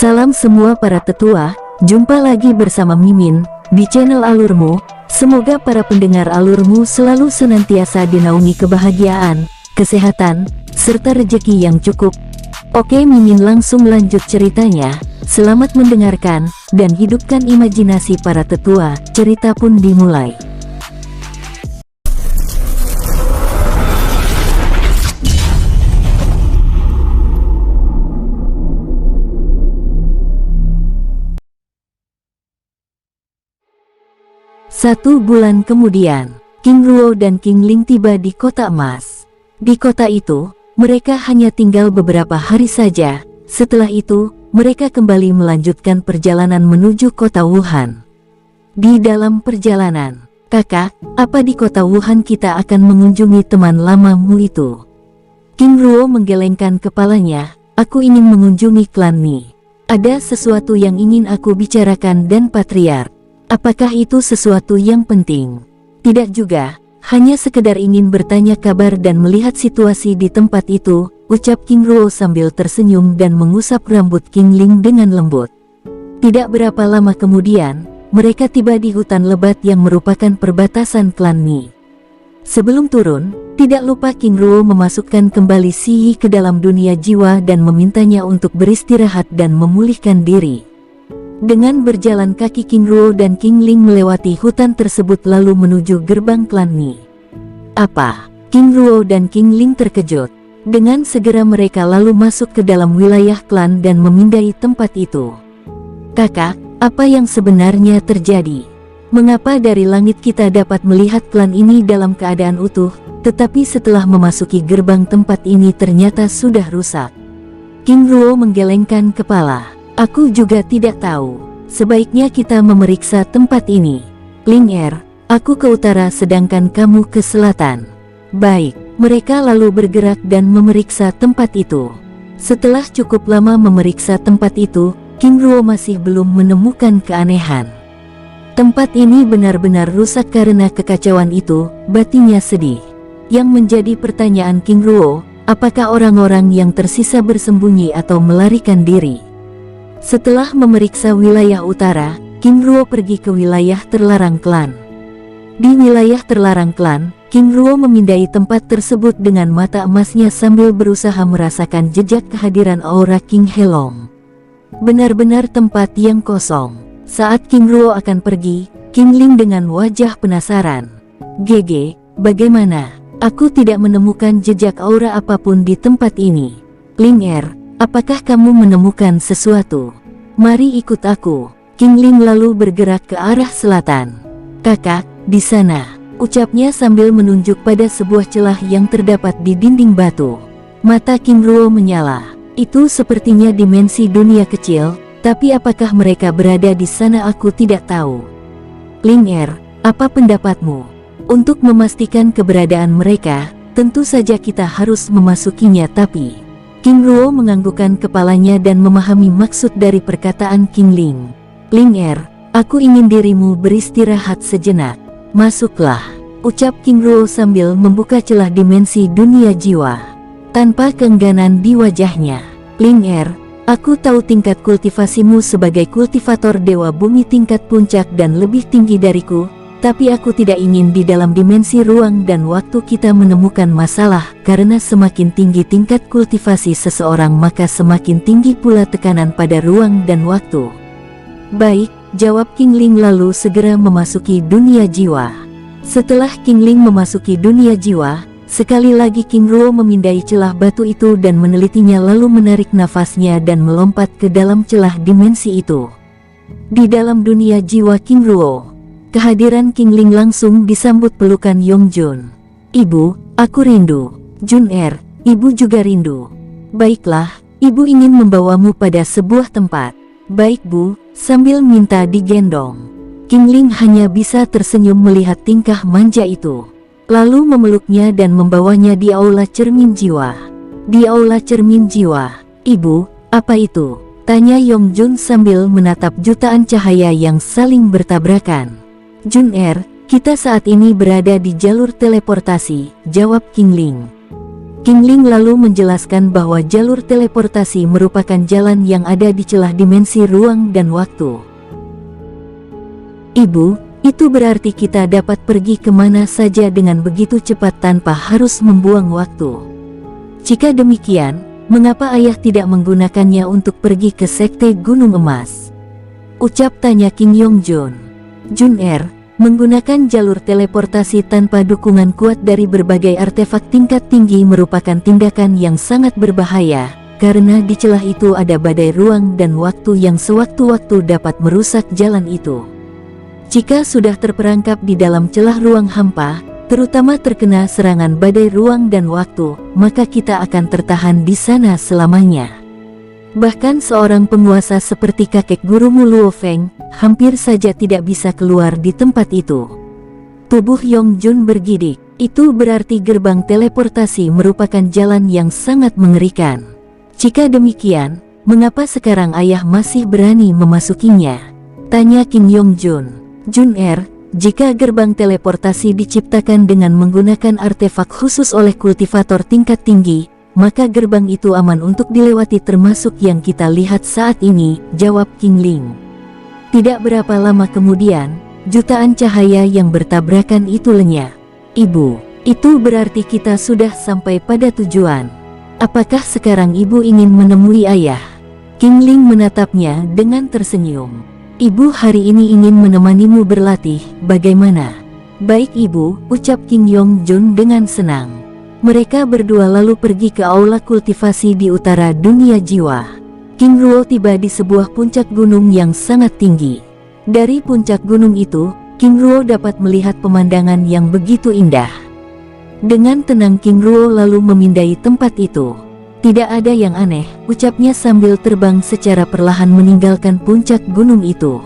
Salam semua para tetua, jumpa lagi bersama Mimin di channel Alurmu. Semoga para pendengar Alurmu selalu senantiasa dinaungi kebahagiaan, kesehatan, serta rezeki yang cukup. Oke, Mimin langsung lanjut ceritanya. Selamat mendengarkan, dan hidupkan imajinasi para tetua. Cerita pun dimulai. Satu bulan kemudian, King Ruo dan King Ling tiba di kota emas. Di kota itu, mereka hanya tinggal beberapa hari saja. Setelah itu, mereka kembali melanjutkan perjalanan menuju kota Wuhan. Di dalam perjalanan, "Kakak, apa di kota Wuhan kita akan mengunjungi teman lamamu itu?" King Ruo menggelengkan kepalanya. "Aku ingin mengunjungi klan Mi. Ada sesuatu yang ingin aku bicarakan dan Patriark. Apakah itu sesuatu yang penting?" "Tidak juga, hanya sekedar ingin bertanya kabar dan melihat situasi di tempat itu," ucap King Ruo sambil tersenyum dan mengusap rambut King Ling dengan lembut. Tidak berapa lama kemudian, mereka tiba di hutan lebat yang merupakan perbatasan klan Mi. Sebelum turun, tidak lupa King Ruo memasukkan kembali Si Yi ke dalam dunia jiwa dan memintanya untuk beristirahat dan memulihkan diri. Dengan berjalan kaki, King Ruo dan King Ling melewati hutan tersebut lalu menuju gerbang klan Mi. "Apa?" King Ruo dan King Ling terkejut. Dengan segera mereka lalu masuk ke dalam wilayah klan dan memindai tempat itu. "Kakak, apa yang sebenarnya terjadi? Mengapa dari langit kita dapat melihat klan ini dalam keadaan utuh, tetapi setelah memasuki gerbang tempat ini ternyata sudah rusak?" King Ruo menggelengkan kepala. "Aku juga tidak tahu. Sebaiknya kita memeriksa tempat ini. Ling aku ke utara sedangkan kamu ke selatan." "Baik." Mereka lalu bergerak dan memeriksa tempat itu. Setelah cukup lama memeriksa tempat itu, King Ruo masih belum menemukan keanehan. Tempat ini benar-benar rusak karena kekacauan itu, batinnya sedih. Yang menjadi pertanyaan King Ruo, apakah orang-orang yang tersisa bersembunyi atau melarikan diri? Setelah memeriksa wilayah utara, King Ruo pergi ke wilayah terlarang klan. Di wilayah terlarang klan, King Ruo memindai tempat tersebut dengan mata emasnya sambil berusaha merasakan jejak kehadiran aura King Helong. Benar-benar tempat yang kosong. Saat King Ruo akan pergi, King Ling dengan wajah penasaran. "GG, bagaimana? Aku tidak menemukan jejak aura apapun di tempat ini. Ling apakah kamu menemukan sesuatu? Mari ikut aku." King Ling lalu bergerak ke arah selatan. "Kakak, di sana," ucapnya sambil menunjuk pada sebuah celah yang terdapat di dinding batu. Mata King Ruo menyala. "Itu sepertinya dimensi dunia kecil, tapi apakah mereka berada di sana aku tidak tahu." "Ling apa pendapatmu? Untuk memastikan keberadaan mereka, tentu saja kita harus memasukinya." Tapi King Ruo menganggukkan kepalanya dan memahami maksud dari perkataan King Ling. "Ling aku ingin dirimu beristirahat sejenak. Masuklah," ucap King Ruo sambil membuka celah dimensi dunia jiwa. Tanpa keengganan di wajahnya. "Ling aku tahu tingkat kultivasimu sebagai kultivator dewa bumi tingkat puncak dan lebih tinggi dariku, tapi aku tidak ingin di dalam dimensi ruang dan waktu kita menemukan masalah, karena semakin tinggi tingkat kultivasi seseorang maka semakin tinggi pula tekanan pada ruang dan waktu." "Baik," jawab King Ling lalu segera memasuki dunia jiwa. Setelah King Ling memasuki dunia jiwa, sekali lagi King Ruo memindai celah batu itu dan menelitinya lalu menarik nafasnya dan melompat ke dalam celah dimensi itu. Di dalam dunia jiwa King Ruo, kehadiran King Ling langsung disambut pelukan Yongjun. "Ibu, aku rindu." "Jun ibu juga rindu." "Baiklah, ibu ingin membawamu pada sebuah tempat." "Baik bu," sambil minta digendong. King Ling hanya bisa tersenyum melihat tingkah manja itu. Lalu memeluknya dan membawanya di aula cermin jiwa. Di aula cermin jiwa. "Ibu, apa itu?" tanya Yongjun sambil menatap jutaan cahaya yang saling bertabrakan. "Jun kita saat ini berada di jalur teleportasi," jawab King Ling. King Ling lalu menjelaskan bahwa jalur teleportasi merupakan jalan yang ada di celah dimensi ruang dan waktu. Ibu, itu berarti kita dapat pergi kemana saja dengan begitu cepat tanpa harus membuang waktu. Jika demikian, mengapa ayah tidak menggunakannya untuk pergi ke Sekte Gunung Emas? Ucap tanya King Yongjun. Jun-er, menggunakan jalur teleportasi tanpa dukungan kuat dari berbagai artefak tingkat tinggi merupakan tindakan yang sangat berbahaya, karena di celah itu ada badai ruang dan waktu yang sewaktu-waktu dapat merusak jalan itu. Jika sudah terperangkap di dalam celah ruang hampa, terutama terkena serangan badai ruang dan waktu, maka kita akan tertahan di sana selamanya. Bahkan seorang penguasa seperti kakek gurumu Luo Feng, hampir saja tidak bisa keluar di tempat itu. Tubuh Yongjun bergidik. Itu berarti gerbang teleportasi merupakan jalan yang sangat mengerikan. Jika demikian, mengapa sekarang ayah masih berani memasukinya? Tanya King Yongjun. Jun-er, jika gerbang teleportasi diciptakan dengan menggunakan artefak khusus oleh kultivator tingkat tinggi, maka gerbang itu aman untuk dilewati termasuk yang kita lihat saat ini, jawab King Ling. Tidak berapa lama kemudian, jutaan cahaya yang bertabrakan itu lenyap. Ibu, itu berarti kita sudah sampai pada tujuan. Apakah sekarang ibu ingin menemui ayah? King Ling menatapnya dengan tersenyum. Ibu hari ini ingin menemanimu berlatih, bagaimana? Baik ibu, ucap King Yongjun dengan senang. Mereka berdua lalu pergi ke aula kultivasi di utara dunia jiwa. King Ruo tiba di sebuah puncak gunung yang sangat tinggi. Dari puncak gunung itu, King Ruo dapat melihat pemandangan yang begitu indah. Dengan tenang King Ruo lalu memindai tempat itu. Tidak ada yang aneh, ucapnya sambil terbang secara perlahan meninggalkan puncak gunung itu.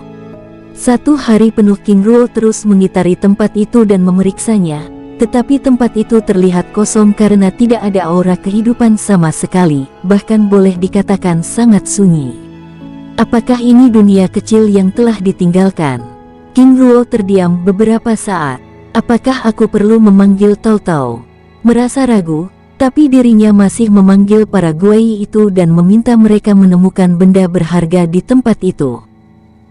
1 hari penuh King Ruo terus mengitari tempat itu dan memeriksanya, tetapi tempat itu terlihat kosong karena tidak ada aura kehidupan sama sekali, bahkan boleh dikatakan sangat sunyi. Apakah ini dunia kecil yang telah ditinggalkan? King Ruo terdiam beberapa saat. Apakah aku perlu memanggil Tao Tao? Merasa ragu, tapi dirinya masih memanggil para guai itu dan meminta mereka menemukan benda berharga di tempat itu.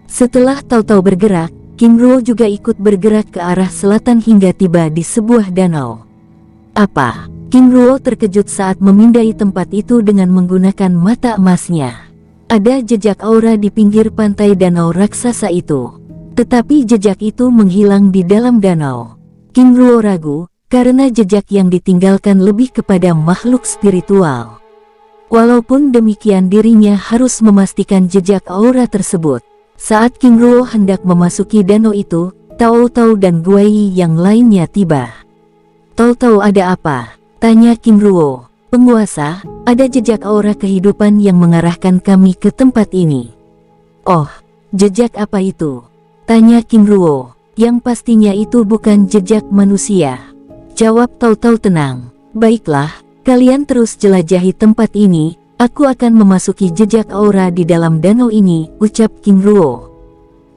Setelah Tao Tao bergerak, King Ruo juga ikut bergerak ke arah selatan hingga tiba di sebuah danau. Apa? King Ruo terkejut saat memindai tempat itu dengan menggunakan mata emasnya. Ada jejak aura di pinggir pantai danau raksasa itu. Tetapi jejak itu menghilang di dalam danau. King Ruo ragu, karena jejak yang ditinggalkan lebih kepada makhluk spiritual. Walaupun demikian dirinya harus memastikan jejak aura tersebut. Saat King Ruo hendak memasuki danau itu, Tao Tao dan Guai yang lainnya tiba. Tao Tao ada apa? Tanya King Ruo. Penguasa, ada jejak aura kehidupan yang mengarahkan kami ke tempat ini. Oh, jejak apa itu? Tanya King Ruo. Yang pastinya itu bukan jejak manusia. Jawab Tao Tao tenang. Baiklah, kalian terus jelajahi tempat ini, aku akan memasuki jejak aura di dalam danau ini, ucap King Ruo.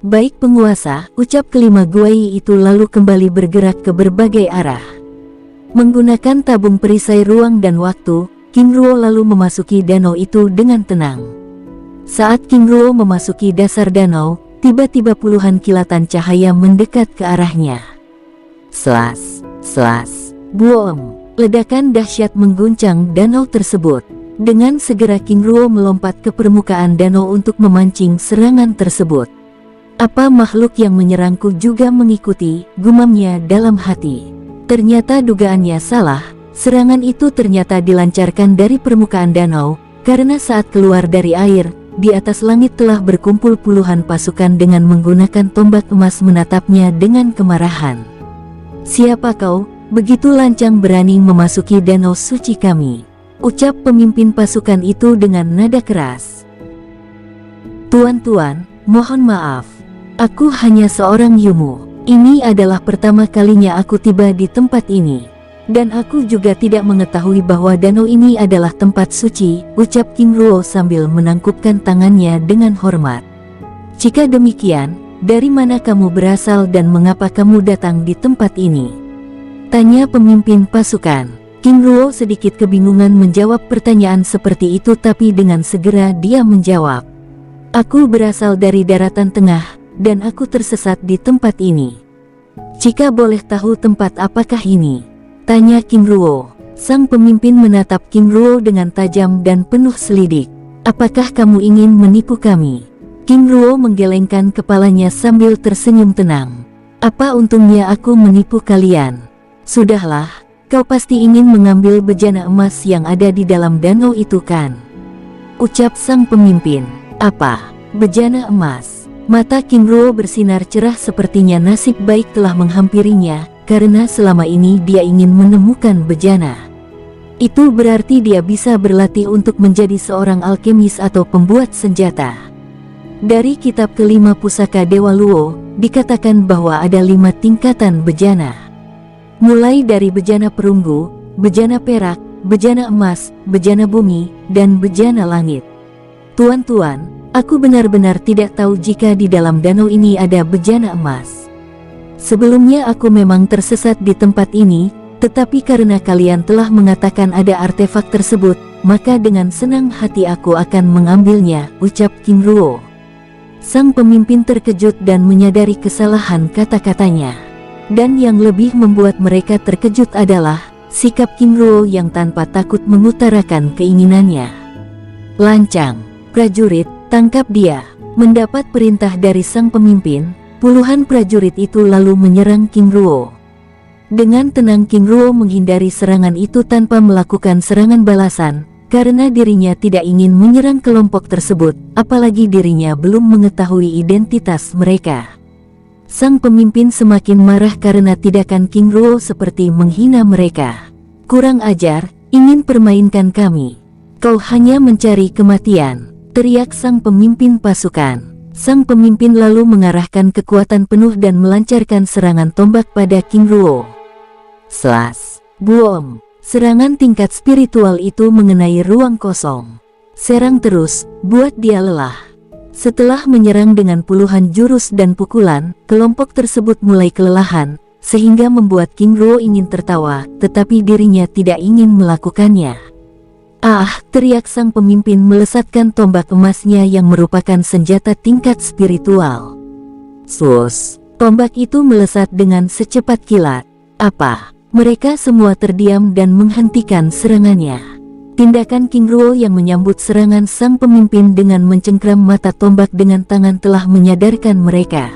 Baik penguasa, ucap kelima guai itu lalu kembali bergerak ke berbagai arah. Menggunakan tabung perisai ruang dan waktu, King Ruo lalu memasuki danau itu dengan tenang. Saat King Ruo memasuki dasar danau, tiba-tiba puluhan kilatan cahaya mendekat ke arahnya. Selas. Boom! Ledakan dahsyat mengguncang danau tersebut. Dengan segera King Ruo melompat ke permukaan danau untuk memancing serangan tersebut. Apa makhluk yang menyerangku juga mengikuti, gumamnya dalam hati. Ternyata dugaannya salah, serangan itu ternyata dilancarkan dari permukaan danau, karena saat keluar dari air, di atas langit telah berkumpul puluhan pasukan dengan menggunakan tombak emas menatapnya dengan kemarahan. Siapa kau, begitu lancang berani memasuki danau suci kami? Ucap pemimpin pasukan itu dengan nada keras. Tuan-tuan, mohon maaf. Aku hanya seorang Yumu. Ini adalah pertama kalinya aku tiba di tempat ini. Dan aku juga tidak mengetahui bahwa danau ini adalah tempat suci, ucap King Ruo sambil menangkupkan tangannya dengan hormat. Jika demikian, dari mana kamu berasal dan mengapa kamu datang di tempat ini? Tanya pemimpin pasukan. King Ruo sedikit kebingungan menjawab pertanyaan seperti itu, tapi dengan segera dia menjawab. Aku berasal dari daratan tengah, dan aku tersesat di tempat ini. Jika boleh tahu tempat apakah ini? Tanya King Ruo. Sang pemimpin menatap King Ruo dengan tajam dan penuh selidik. Apakah kamu ingin menipu kami? King Ruo menggelengkan kepalanya sambil tersenyum tenang. Apa untungnya aku menipu kalian? Sudahlah, kau pasti ingin mengambil bejana emas yang ada di dalam danau itu kan? Ucap sang pemimpin. Apa? Bejana emas? Mata King Ruo bersinar cerah, sepertinya nasib baik telah menghampirinya, karena selama ini dia ingin menemukan bejana. Itu berarti dia bisa berlatih untuk menjadi seorang alkemis atau pembuat senjata. Dari kitab kelima pusaka Dewa Luo, dikatakan bahwa ada 5 tingkatan bejana. Mulai dari bejana perunggu, bejana perak, bejana emas, bejana bumi, dan bejana langit. Tuan-tuan, aku benar-benar tidak tahu jika di dalam danau ini ada bejana emas. Sebelumnya aku memang tersesat di tempat ini, tetapi karena kalian telah mengatakan ada artefak tersebut, maka dengan senang hati aku akan mengambilnya, ucap King Ruo. Sang pemimpin terkejut dan menyadari kesalahan kata-katanya. Dan yang lebih membuat mereka terkejut adalah sikap King Ruo yang tanpa takut mengutarakan keinginannya. Lancang, prajurit, tangkap dia. Mendapat perintah dari sang pemimpin, puluhan prajurit itu lalu menyerang King Ruo. Dengan tenang King Ruo menghindari serangan itu tanpa melakukan serangan balasan, karena dirinya tidak ingin menyerang kelompok tersebut, apalagi dirinya belum mengetahui identitas mereka. Sang pemimpin semakin marah karena tindakan King Ruo seperti menghina mereka. Kurang ajar, ingin permainkan kami. Kau hanya mencari kematian, teriak sang pemimpin pasukan. Sang pemimpin lalu mengarahkan kekuatan penuh dan melancarkan serangan tombak pada King Ruo. Selas, boom, serangan tingkat spiritual itu mengenai ruang kosong. Serang terus, buat dia lelah. Setelah menyerang dengan puluhan jurus dan pukulan, kelompok tersebut mulai kelelahan, sehingga membuat King Ruo ingin tertawa, tetapi dirinya tidak ingin melakukannya. Ah, teriak sang pemimpin melesatkan tombak emasnya yang merupakan senjata tingkat spiritual. Sus, tombak itu melesat dengan secepat kilat. Apa? Mereka semua terdiam dan menghentikan serangannya. Tindakan King Ruo yang menyambut serangan sang pemimpin dengan mencengkram mata tombak dengan tangan telah menyadarkan mereka.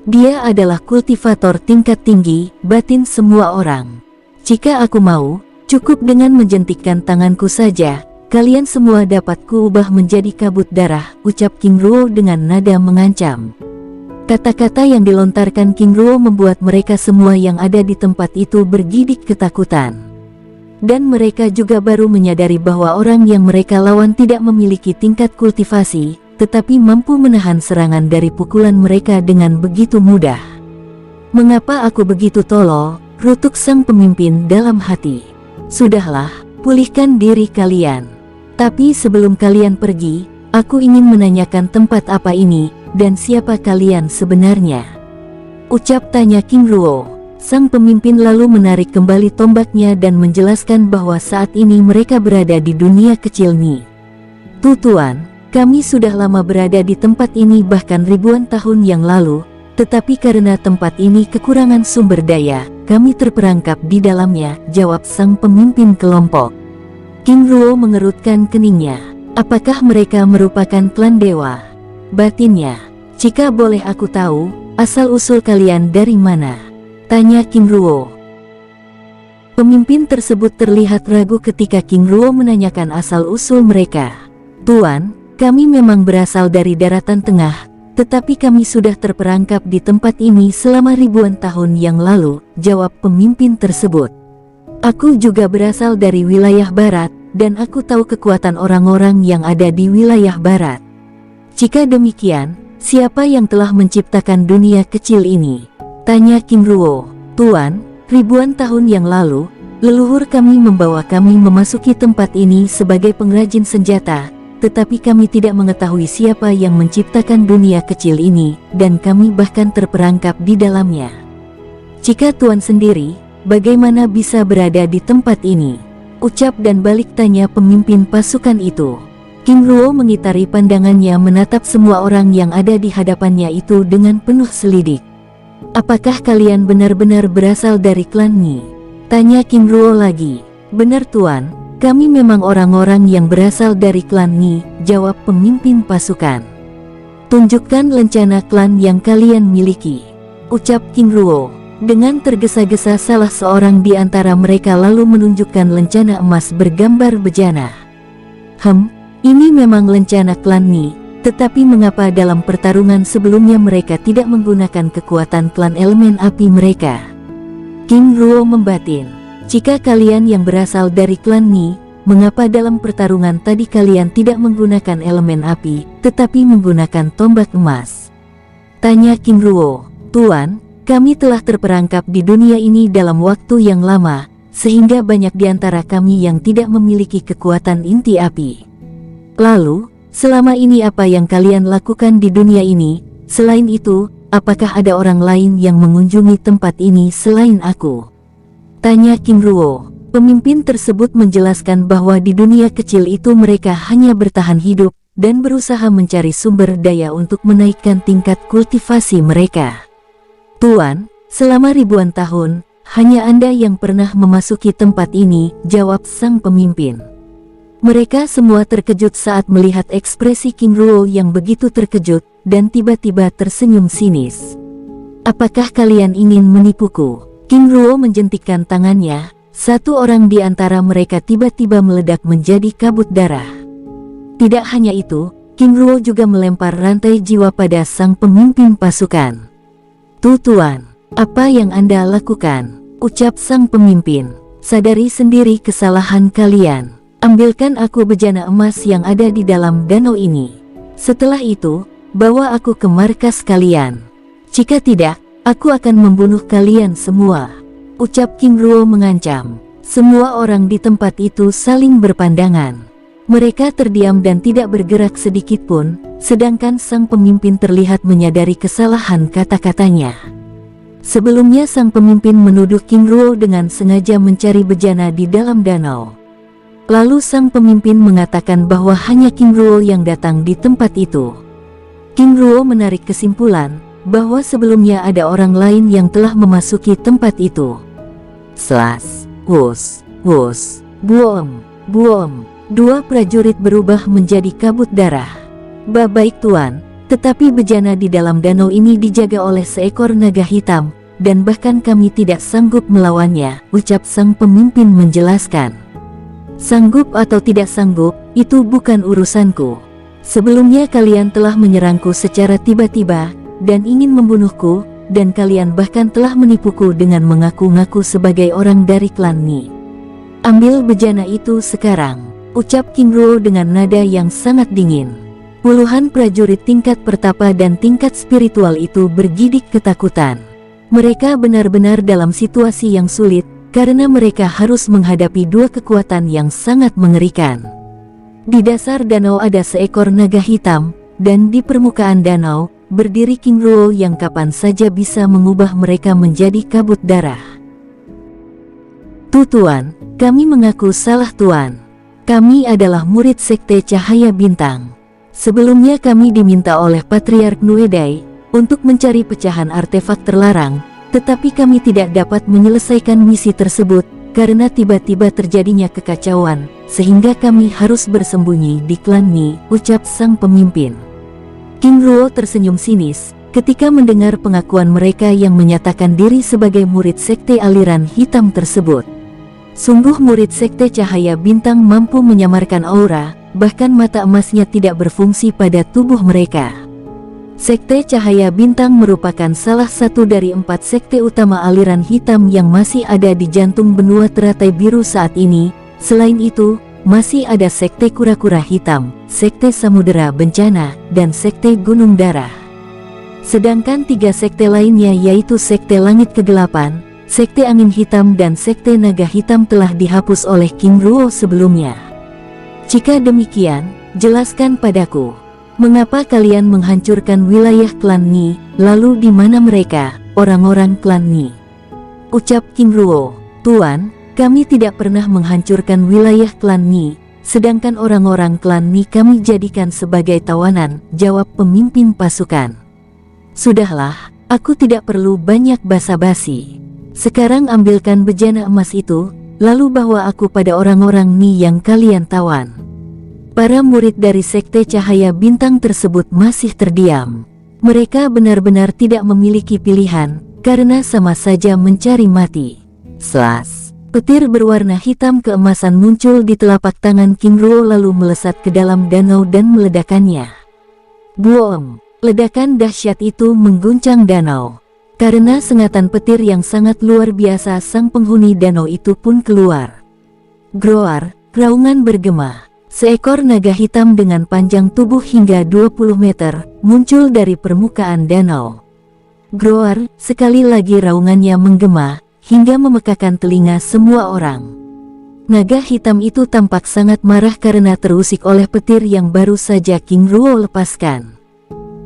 Dia adalah kultivator tingkat tinggi, batin semua orang. Jika aku mau, cukup dengan menjentikkan tanganku saja, kalian semua dapat kuubah menjadi kabut darah, ucap King Ruo dengan nada mengancam. Kata-kata yang dilontarkan King Ruo membuat mereka semua yang ada di tempat itu bergidik ketakutan. Dan mereka juga baru menyadari bahwa orang yang mereka lawan tidak memiliki tingkat kultivasi, tetapi mampu menahan serangan dari pukulan mereka dengan begitu mudah. Mengapa aku begitu tolol? Rutuk sang pemimpin dalam hati. Sudahlah, pulihkan diri kalian. Tapi sebelum kalian pergi, aku ingin menanyakan tempat apa ini, dan siapa kalian sebenarnya? Ucap tanya King Ruo. Sang pemimpin lalu menarik kembali tombaknya dan menjelaskan bahwa saat ini mereka berada di dunia kecil Ni. Tuan, kami sudah lama berada di tempat ini bahkan ribuan tahun yang lalu, tetapi karena tempat ini kekurangan sumber daya, kami terperangkap di dalamnya, jawab sang pemimpin kelompok. King Ruo mengerutkan keningnya. Apakah mereka merupakan klan dewa? Batinnya, jika boleh aku tahu, asal-usul kalian dari mana? Tanya King Ruo. Pemimpin tersebut terlihat ragu ketika King Ruo menanyakan asal-usul mereka. Tuan, kami memang berasal dari daratan tengah, tetapi kami sudah terperangkap di tempat ini selama ribuan tahun yang lalu, jawab pemimpin tersebut. Aku juga berasal dari wilayah barat, dan aku tahu kekuatan orang-orang yang ada di wilayah barat. Jika demikian, siapa yang telah menciptakan dunia kecil ini? Tanya King Ruo. Tuan, ribuan tahun yang lalu, leluhur kami membawa kami memasuki tempat ini sebagai pengrajin senjata, tetapi kami tidak mengetahui siapa yang menciptakan dunia kecil ini, dan kami bahkan terperangkap di dalamnya. Jika Tuan sendiri, bagaimana bisa berada di tempat ini? Ucap dan balik tanya pemimpin pasukan itu. King Ruo mengitari pandangannya menatap semua orang yang ada di hadapannya itu dengan penuh selidik. Apakah kalian benar-benar berasal dari klan Ni? Tanya King Ruo lagi. Benar Tuan, kami memang orang-orang yang berasal dari klan Ni, jawab pemimpin pasukan. Tunjukkan lencana klan yang kalian miliki, ucap King Ruo. Dengan tergesa-gesa salah seorang di antara mereka lalu menunjukkan lencana emas bergambar bejana. Ini memang lencana klan Ni, tetapi mengapa dalam pertarungan sebelumnya mereka tidak menggunakan kekuatan klan elemen api mereka? King Ruo membatin. Jika kalian yang berasal dari klan Ni, mengapa dalam pertarungan tadi kalian tidak menggunakan elemen api, tetapi menggunakan tombak emas? Tanya King Ruo. Tuan, kami telah terperangkap di dunia ini dalam waktu yang lama, sehingga banyak di antara kami yang tidak memiliki kekuatan inti api. Lalu, selama ini apa yang kalian lakukan di dunia ini? Selain itu, apakah ada orang lain yang mengunjungi tempat ini selain aku? Tanya King Ruo. Pemimpin tersebut menjelaskan bahwa di dunia kecil itu mereka hanya bertahan hidup dan berusaha mencari sumber daya untuk menaikkan tingkat kultivasi mereka. Tuan, selama ribuan tahun, hanya Anda yang pernah memasuki tempat ini, jawab sang pemimpin. Mereka semua terkejut saat melihat ekspresi King Ruo yang begitu terkejut, dan tiba-tiba tersenyum sinis. Apakah kalian ingin menipuku? King Ruo menjentikkan tangannya, satu orang di antara mereka tiba-tiba meledak menjadi kabut darah. Tidak hanya itu, King Ruo juga melempar rantai jiwa pada sang pemimpin pasukan. Tuan, apa yang Anda lakukan? Ucap sang pemimpin. Sadari sendiri kesalahan kalian. Ambilkan aku bejana emas yang ada di dalam danau ini. Setelah itu, bawa aku ke markas kalian. Jika tidak, aku akan membunuh kalian semua. Ucap King Ruo mengancam. Semua orang di tempat itu saling berpandangan. Mereka terdiam dan tidak bergerak sedikit pun, sedangkan sang pemimpin terlihat menyadari kesalahan kata-katanya. Sebelumnya sang pemimpin menuduh King Ruo dengan sengaja mencari bejana di dalam danau. Lalu sang pemimpin mengatakan bahwa hanya King Ruo yang datang di tempat itu. King Ruo menarik kesimpulan bahwa sebelumnya ada orang lain yang telah memasuki tempat itu. Slas, wus, buom. Dua prajurit berubah menjadi kabut darah. Baik Tuan, tetapi bejana di dalam danau ini dijaga oleh seekor naga hitam, dan bahkan kami tidak sanggup melawannya, ucap sang pemimpin menjelaskan. Sanggup atau tidak sanggup, itu bukan urusanku. Sebelumnya kalian telah menyerangku secara tiba-tiba, dan ingin membunuhku, dan kalian bahkan telah menipuku dengan mengaku-ngaku sebagai orang dari klan Ni. Ambil bejana itu sekarang, ucap King Ruo dengan nada yang sangat dingin. Puluhan prajurit tingkat pertapa dan tingkat spiritual itu bergidik ketakutan. Mereka benar-benar dalam situasi yang sulit, karena mereka harus menghadapi dua kekuatan yang sangat mengerikan. Di dasar danau ada seekor naga hitam, dan di permukaan danau, berdiri King Ruo yang kapan saja bisa mengubah mereka menjadi kabut darah. Tuan, kami mengaku salah Tuan. Kami adalah murid Sekte Cahaya Bintang. Sebelumnya kami diminta oleh Patriark Nuedai untuk mencari pecahan artefak terlarang, tetapi kami tidak dapat menyelesaikan misi tersebut karena tiba-tiba terjadinya kekacauan, sehingga kami harus bersembunyi di klan Ni, ucap sang pemimpin. King Ruo tersenyum sinis ketika mendengar pengakuan mereka yang menyatakan diri sebagai murid Sekte aliran hitam tersebut. Sungguh murid Sekte Cahaya Bintang mampu menyamarkan aura, bahkan mata emasnya tidak berfungsi pada tubuh mereka. Sekte Cahaya Bintang merupakan salah satu dari 4 sekte utama aliran hitam yang masih ada di jantung benua teratai biru saat ini. Selain itu, masih ada Sekte Kura-Kura Hitam, Sekte Samudera Bencana, dan Sekte Gunung Darah. Sedangkan 3 sekte lainnya yaitu Sekte Langit Kegelapan, Sekte Angin Hitam dan Sekte Naga Hitam telah dihapus oleh King Ruo sebelumnya. Jika demikian, jelaskan padaku, mengapa kalian menghancurkan wilayah klan Ni, lalu di mana mereka, orang-orang klan Ni? ucap King Ruo. "Tuan, kami tidak pernah menghancurkan wilayah klan Ni, sedangkan orang-orang klan Ni kami jadikan sebagai tawanan," jawab pemimpin pasukan. "Sudahlah, aku tidak perlu banyak basa-basi. Sekarang ambilkan bejana emas itu, lalu bawa aku pada orang-orang Ni yang kalian tawan." Para murid dari Sekte Cahaya Bintang tersebut masih terdiam. Mereka benar-benar tidak memiliki pilihan, karena sama saja mencari mati. Slas! Petir berwarna hitam keemasan muncul di telapak tangan King Ruo lalu melesat ke dalam danau dan meledakannya. Boom! Ledakan dahsyat itu mengguncang danau. Karena sengatan petir yang sangat luar biasa, sang penghuni danau itu pun keluar. Groar! Raungan bergema. Seekor naga hitam dengan panjang tubuh hingga 20 meter muncul dari permukaan danau. Groar! Sekali lagi raungannya menggema hingga memekakan telinga semua orang. Naga hitam itu tampak sangat marah karena terusik oleh petir yang baru saja King Ruo lepaskan.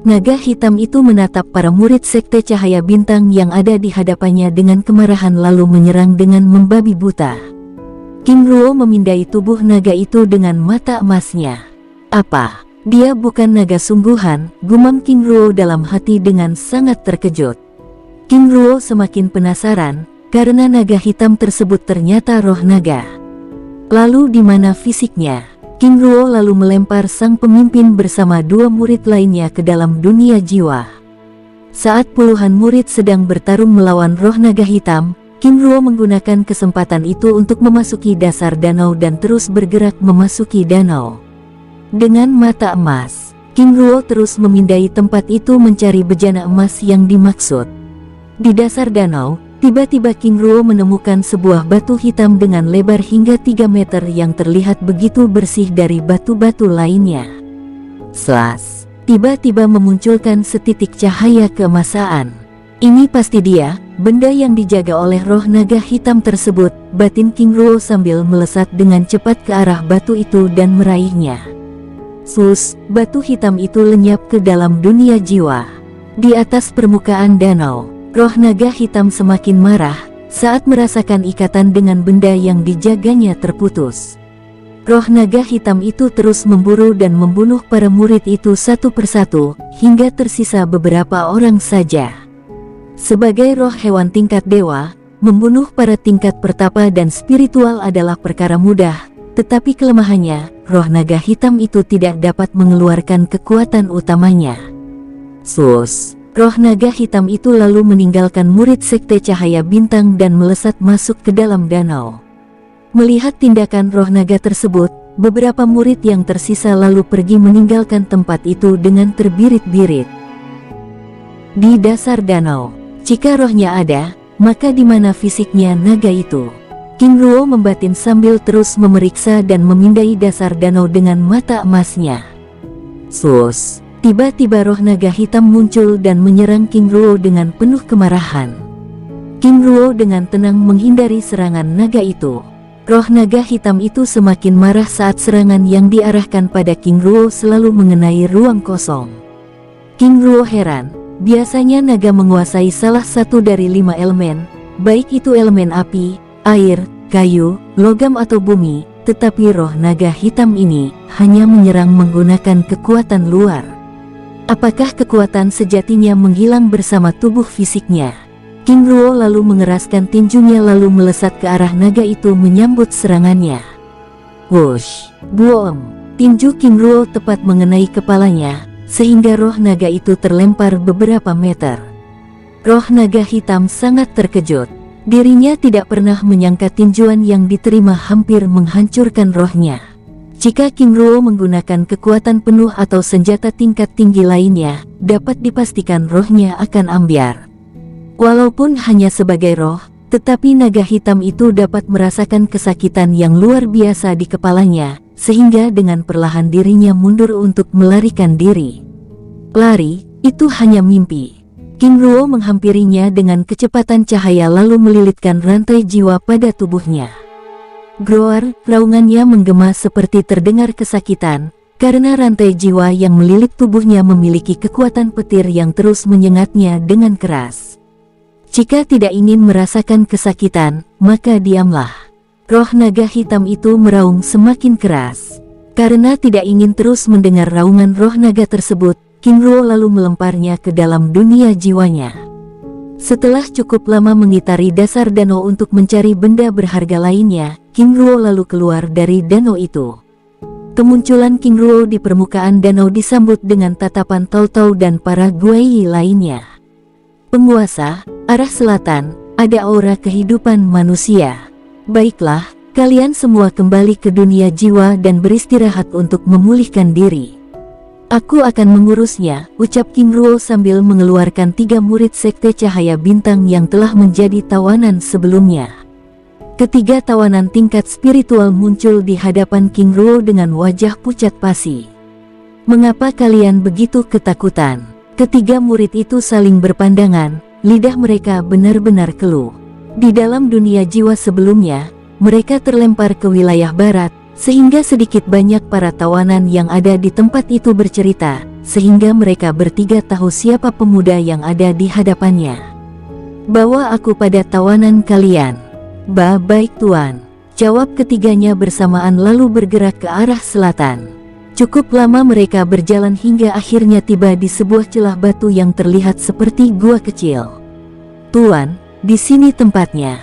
Naga hitam itu menatap para murid Sekte Cahaya Bintang yang ada di hadapannya dengan kemarahan lalu menyerang dengan membabi buta. King Ruo memindai tubuh naga itu dengan mata emasnya. "Apa? Dia bukan naga sungguhan," gumam King Ruo dalam hati dengan sangat terkejut. King Ruo semakin penasaran, karena naga hitam tersebut ternyata roh naga. Lalu di mana fisiknya? King Ruo lalu melempar sang pemimpin bersama dua murid lainnya ke dalam dunia jiwa. Saat puluhan murid sedang bertarung melawan roh naga hitam, King Ruo menggunakan kesempatan itu untuk memasuki dasar danau dan terus bergerak memasuki danau. Dengan mata emas, King Ruo terus memindai tempat itu mencari bejana emas yang dimaksud. Di dasar danau, tiba-tiba King Ruo menemukan sebuah batu hitam dengan lebar hingga 3 meter yang terlihat begitu bersih dari batu-batu lainnya. Slas! Tiba-tiba memunculkan setitik cahaya keemasan. "Ini pasti dia, benda yang dijaga oleh roh naga hitam tersebut," batin King Ruo sambil melesat dengan cepat ke arah batu itu dan meraihnya. Sus! Batu hitam itu lenyap ke dalam dunia jiwa. Di atas permukaan danau, roh naga hitam semakin marah saat merasakan ikatan dengan benda yang dijaganya terputus. Roh naga hitam itu terus memburu dan membunuh para murid itu satu persatu, hingga tersisa beberapa orang saja. Sebagai roh hewan tingkat dewa, membunuh para tingkat pertapa dan spiritual adalah perkara mudah, tetapi kelemahannya, roh naga hitam itu tidak dapat mengeluarkan kekuatan utamanya. Sus! Roh naga hitam itu lalu meninggalkan murid Sekte Cahaya Bintang dan melesat masuk ke dalam danau. Melihat tindakan roh naga tersebut, beberapa murid yang tersisa lalu pergi meninggalkan tempat itu dengan terbirit-birit. Di dasar danau, jika rohnya ada, maka di mana fisiknya naga itu? King Ruo membatin sambil terus memeriksa dan memindai dasar danau dengan mata emasnya. Sus! Tiba-tiba roh naga hitam muncul dan menyerang King Ruo dengan penuh kemarahan. King Ruo dengan tenang menghindari serangan naga itu. Roh naga hitam itu semakin marah saat serangan yang diarahkan pada King Ruo selalu mengenai ruang kosong. King Ruo heran, biasanya naga menguasai salah satu dari 5 elemen, baik itu elemen api, air, kayu, logam atau bumi, tetapi roh naga hitam ini hanya menyerang menggunakan kekuatan luar. Apakah kekuatan sejatinya menghilang bersama tubuh fisiknya? King Ruo lalu mengeraskan tinjunya lalu melesat ke arah naga itu menyambut serangannya. Wush! Boom! Tinju King Ruo tepat mengenai kepalanya, sehingga roh naga itu terlempar beberapa meter. Roh naga hitam sangat terkejut. Dirinya tidak pernah menyangka tinjuan yang diterima hampir menghancurkan rohnya. Jika King Ruo menggunakan kekuatan penuh atau senjata tingkat tinggi lainnya, dapat dipastikan rohnya akan ambyar. Walaupun hanya sebagai roh, tetapi naga hitam itu dapat merasakan kesakitan yang luar biasa di kepalanya, sehingga dengan perlahan dirinya mundur untuk melarikan diri. Lari, itu hanya mimpi. King Ruo menghampirinya dengan kecepatan cahaya lalu melilitkan rantai jiwa pada tubuhnya. Groar! Raungannya menggema seperti terdengar kesakitan, karena rantai jiwa yang melilit tubuhnya memiliki kekuatan petir yang terus menyengatnya dengan keras. Jika tidak ingin merasakan kesakitan, maka diamlah. Roh naga hitam itu meraung semakin keras. Karena tidak ingin terus mendengar raungan roh naga tersebut, King Ruo lalu melemparnya ke dalam dunia jiwanya. Setelah cukup lama mengitari dasar danau untuk mencari benda berharga lainnya, King Ruo lalu keluar dari danau itu. Kemunculan King Ruo di permukaan danau disambut dengan tatapan Tautau dan para Guai lainnya. Penguasa, arah selatan, ada aura kehidupan manusia. Baiklah, kalian semua kembali ke dunia jiwa dan beristirahat untuk memulihkan diri. Aku akan mengurusnya, ucap King Ruo sambil mengeluarkan 3 murid sekte cahaya bintang yang telah menjadi tawanan sebelumnya. Ketiga tawanan tingkat spiritual muncul di hadapan King Ruo dengan wajah pucat pasi. Mengapa kalian begitu ketakutan? Ketiga murid itu saling berpandangan, lidah mereka benar-benar keluh. Di dalam dunia jiwa sebelumnya, mereka terlempar ke wilayah barat, sehingga sedikit banyak para tawanan yang ada di tempat itu bercerita, sehingga mereka bertiga tahu siapa pemuda yang ada di hadapannya. Bawa aku pada tawanan kalian. Baik tuan, jawab ketiganya bersamaan lalu bergerak ke arah selatan. Cukup lama mereka berjalan hingga akhirnya tiba di sebuah celah batu yang terlihat seperti gua kecil. Tuan, di sini tempatnya.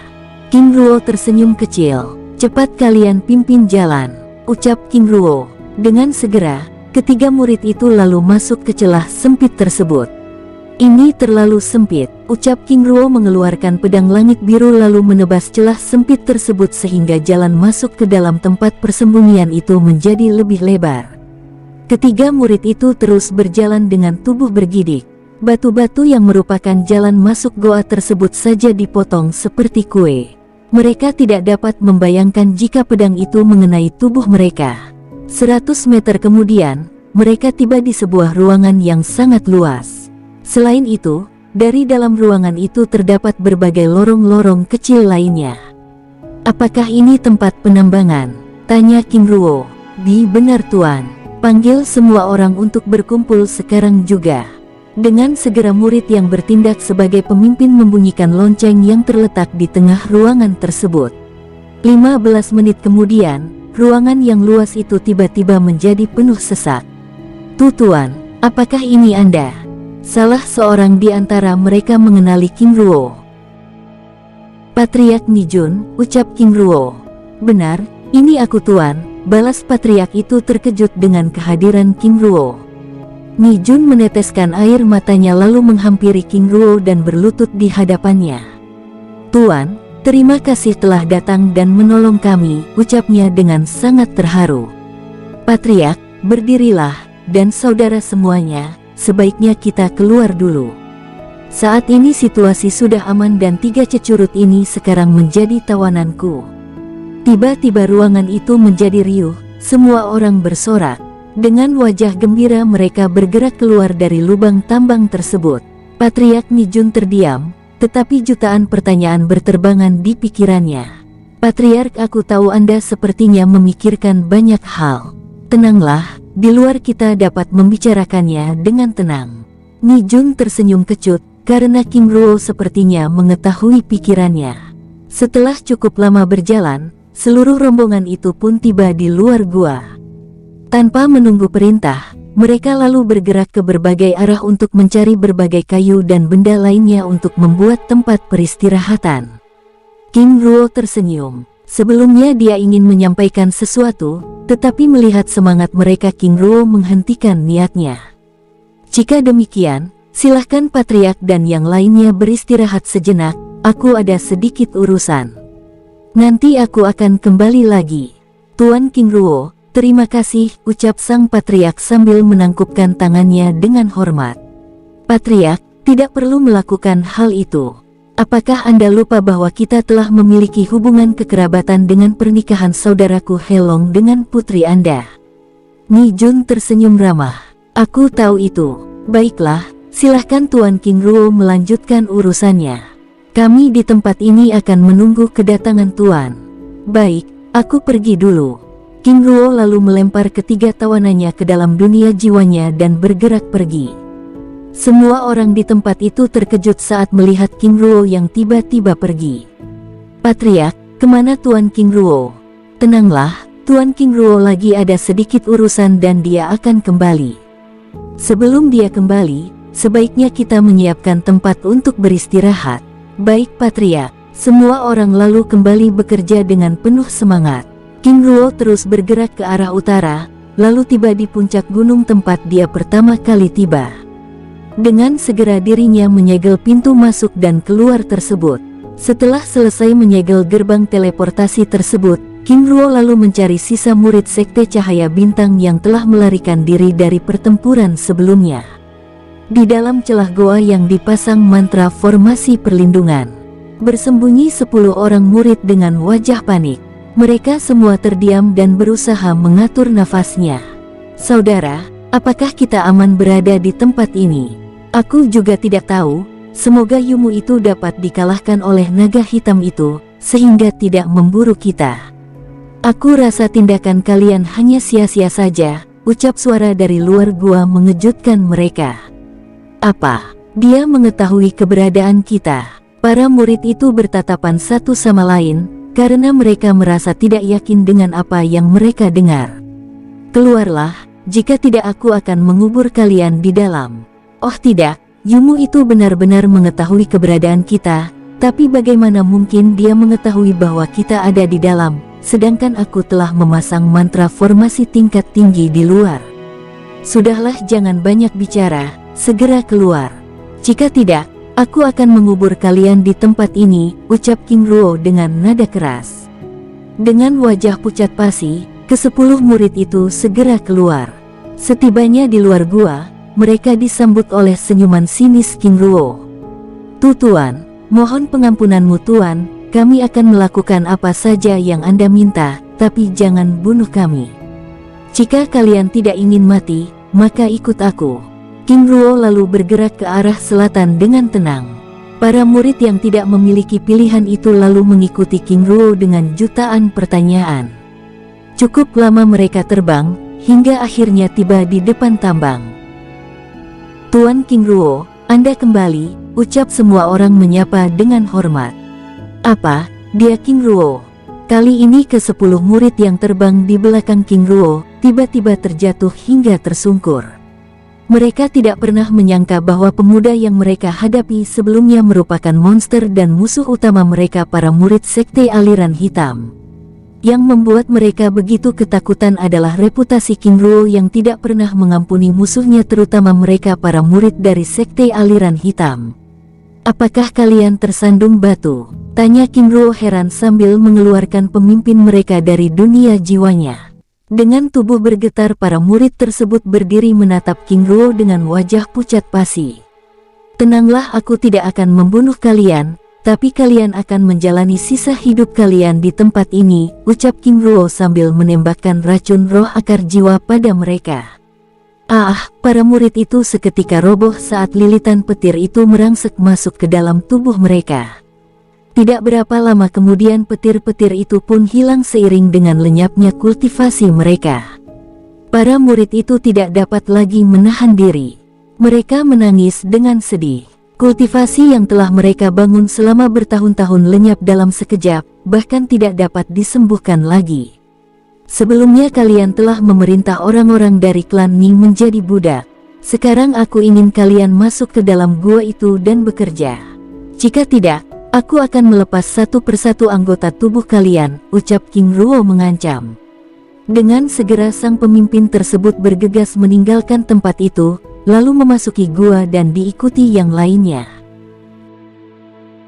King Ruo tersenyum kecil. Cepat kalian pimpin jalan, ucap King Ruo. Dengan segera, ketiga murid itu lalu masuk ke celah sempit tersebut. Ini terlalu sempit, ucap King Ruo mengeluarkan pedang langit biru lalu menebas celah sempit tersebut sehingga jalan masuk ke dalam tempat persembunyian itu menjadi lebih lebar. Ketiga murid itu terus berjalan dengan tubuh bergidik. Batu-batu yang merupakan jalan masuk goa tersebut saja dipotong seperti kue. Mereka tidak dapat membayangkan jika pedang itu mengenai tubuh mereka. 100 meter kemudian, mereka tiba di sebuah ruangan yang sangat luas. Selain itu, dari dalam ruangan itu terdapat berbagai lorong-lorong kecil lainnya. Apakah ini tempat penambangan? Tanya King Ruo. Benar tuan, panggil semua orang untuk berkumpul sekarang juga. Dengan segera murid yang bertindak sebagai pemimpin membunyikan lonceng yang terletak di tengah ruangan tersebut. 15 menit kemudian, ruangan yang luas itu tiba-tiba menjadi penuh sesak. Tuan, apakah ini Anda? Salah seorang di antara mereka mengenali King Ruo. Patriark Nijun, ucap King Ruo. Benar, ini aku tuan, balas patriark itu terkejut dengan kehadiran King Ruo. Nijun meneteskan air matanya lalu menghampiri King Ruo dan berlutut di hadapannya. Tuan, terima kasih telah datang dan menolong kami, ucapnya dengan sangat terharu. Patriark, berdirilah, dan saudara semuanya, sebaiknya kita keluar dulu. Saat ini situasi sudah aman dan 3 cecurut ini sekarang menjadi tawananku. Tiba-tiba ruangan itu menjadi riuh, semua orang bersorak. Dengan wajah gembira mereka bergerak keluar dari lubang tambang tersebut. Patriark Nijun terdiam, tetapi jutaan pertanyaan berterbangan di pikirannya. Patriark, aku tahu Anda sepertinya memikirkan banyak hal. Tenanglah. Di luar kita dapat membicarakannya dengan tenang. Nijun tersenyum kecut, karena King Ruo sepertinya mengetahui pikirannya. Setelah cukup lama berjalan, seluruh rombongan itu pun tiba di luar gua. Tanpa menunggu perintah, mereka lalu bergerak ke berbagai arah untuk mencari berbagai kayu dan benda lainnya untuk membuat tempat peristirahatan. King Ruo tersenyum. Sebelumnya dia ingin menyampaikan sesuatu, tetapi melihat semangat mereka King Ruo menghentikan niatnya. Jika demikian, silahkan Patriark dan yang lainnya beristirahat sejenak, aku ada sedikit urusan. Nanti aku akan kembali lagi. Tuan King Ruo, terima kasih, ucap sang Patriark sambil menangkupkan tangannya dengan hormat. Patriark, tidak perlu melakukan hal itu. Apakah Anda lupa bahwa kita telah memiliki hubungan kekerabatan dengan pernikahan saudaraku Helong dengan putri Anda? Nijun tersenyum ramah. Aku tahu itu. Baiklah, silahkan Tuan King Ruo melanjutkan urusannya. Kami di tempat ini akan menunggu kedatangan Tuan. Baik, aku pergi dulu. King Ruo lalu melempar ketiga tawanannya ke dalam dunia jiwanya dan bergerak pergi. Semua orang di tempat itu terkejut saat melihat King Ruo yang tiba-tiba pergi. Patriark, kemana Tuan King Ruo? Tenanglah, Tuan King Ruo lagi ada sedikit urusan dan dia akan kembali. Sebelum dia kembali, sebaiknya kita menyiapkan tempat untuk beristirahat. Baik Patriark. Semua orang lalu kembali bekerja dengan penuh semangat. King Ruo terus bergerak ke arah utara, lalu tiba di puncak gunung tempat dia pertama kali tiba. Dengan segera dirinya menyegel pintu masuk dan keluar tersebut. Setelah selesai menyegel gerbang teleportasi tersebut, King Ruo lalu mencari sisa murid Sekte Cahaya Bintang yang telah melarikan diri dari pertempuran sebelumnya. Di dalam celah goa yang dipasang mantra formasi perlindungan, bersembunyi 10 orang murid dengan wajah panik. Mereka semua terdiam dan berusaha mengatur nafasnya. Saudara, apakah kita aman berada di tempat ini? Aku juga tidak tahu. Semoga Yumu itu dapat dikalahkan oleh naga hitam itu, sehingga tidak memburu kita. Aku rasa tindakan kalian hanya sia-sia saja, ucap suara dari luar gua mengejutkan mereka. Apa? Dia mengetahui keberadaan kita. Para murid itu bertatapan satu sama lain, karena mereka merasa tidak yakin dengan apa yang mereka dengar. Keluarlah, jika tidak aku akan mengubur kalian di dalam. Oh tidak, Yumu itu benar-benar mengetahui keberadaan kita, tapi bagaimana mungkin dia mengetahui bahwa kita ada di dalam, sedangkan aku telah memasang mantra formasi tingkat tinggi di luar. Sudahlah, jangan banyak bicara, segera keluar. Jika tidak, aku akan mengubur kalian di tempat ini, ucap King Ruo dengan nada keras. Dengan wajah pucat pasi, ke-10 murid itu segera keluar. Setibanya di luar gua, mereka disambut oleh senyuman sinis King Ruo. Tuan, mohon pengampunanmu Tuan, kami akan melakukan apa saja yang Anda minta, tapi jangan bunuh kami. Jika kalian tidak ingin mati, maka ikut aku. King Ruo lalu bergerak ke arah selatan dengan tenang. Para murid yang tidak memiliki pilihan itu lalu mengikuti King Ruo dengan jutaan pertanyaan. Cukup lama mereka terbang, hingga akhirnya tiba di depan tambang. Tuan King Ruo, Anda kembali, ucap semua orang menyapa dengan hormat. Apa, dia King Ruo? Kali ini ke-10 murid yang terbang di belakang King Ruo, tiba-tiba terjatuh hingga tersungkur. Mereka tidak pernah menyangka bahwa pemuda yang mereka hadapi sebelumnya merupakan monster dan musuh utama mereka, para murid Sekte Aliran Hitam. Yang membuat mereka begitu ketakutan adalah reputasi King Ruo yang tidak pernah mengampuni musuhnya, terutama mereka para murid dari Sekte Aliran Hitam. Apakah kalian tersandung batu? Tanya King Ruo heran sambil mengeluarkan pemimpin mereka dari dunia jiwanya. Dengan tubuh bergetar, para murid tersebut berdiri menatap King Ruo dengan wajah pucat pasi. Tenanglah, aku tidak akan membunuh kalian, tapi kalian akan menjalani sisa hidup kalian di tempat ini, ucap King Ruo sambil menembakkan racun roh akar jiwa pada mereka. Para murid itu seketika roboh saat lilitan petir itu merangsek masuk ke dalam tubuh mereka. Tidak berapa lama kemudian petir-petir itu pun hilang seiring dengan lenyapnya kultivasi mereka. Para murid itu tidak dapat lagi menahan diri. Mereka menangis dengan sedih. Kultivasi yang telah mereka bangun selama bertahun-tahun lenyap dalam sekejap, bahkan tidak dapat disembuhkan lagi. Sebelumnya kalian telah memerintah orang-orang dari klan Ning menjadi budak. Sekarang aku ingin kalian masuk ke dalam gua itu dan bekerja. Jika tidak, aku akan melepas satu persatu anggota tubuh kalian, ucap King Ruo mengancam. Dengan segera sang pemimpin tersebut bergegas meninggalkan tempat itu, lalu memasuki gua dan diikuti yang lainnya.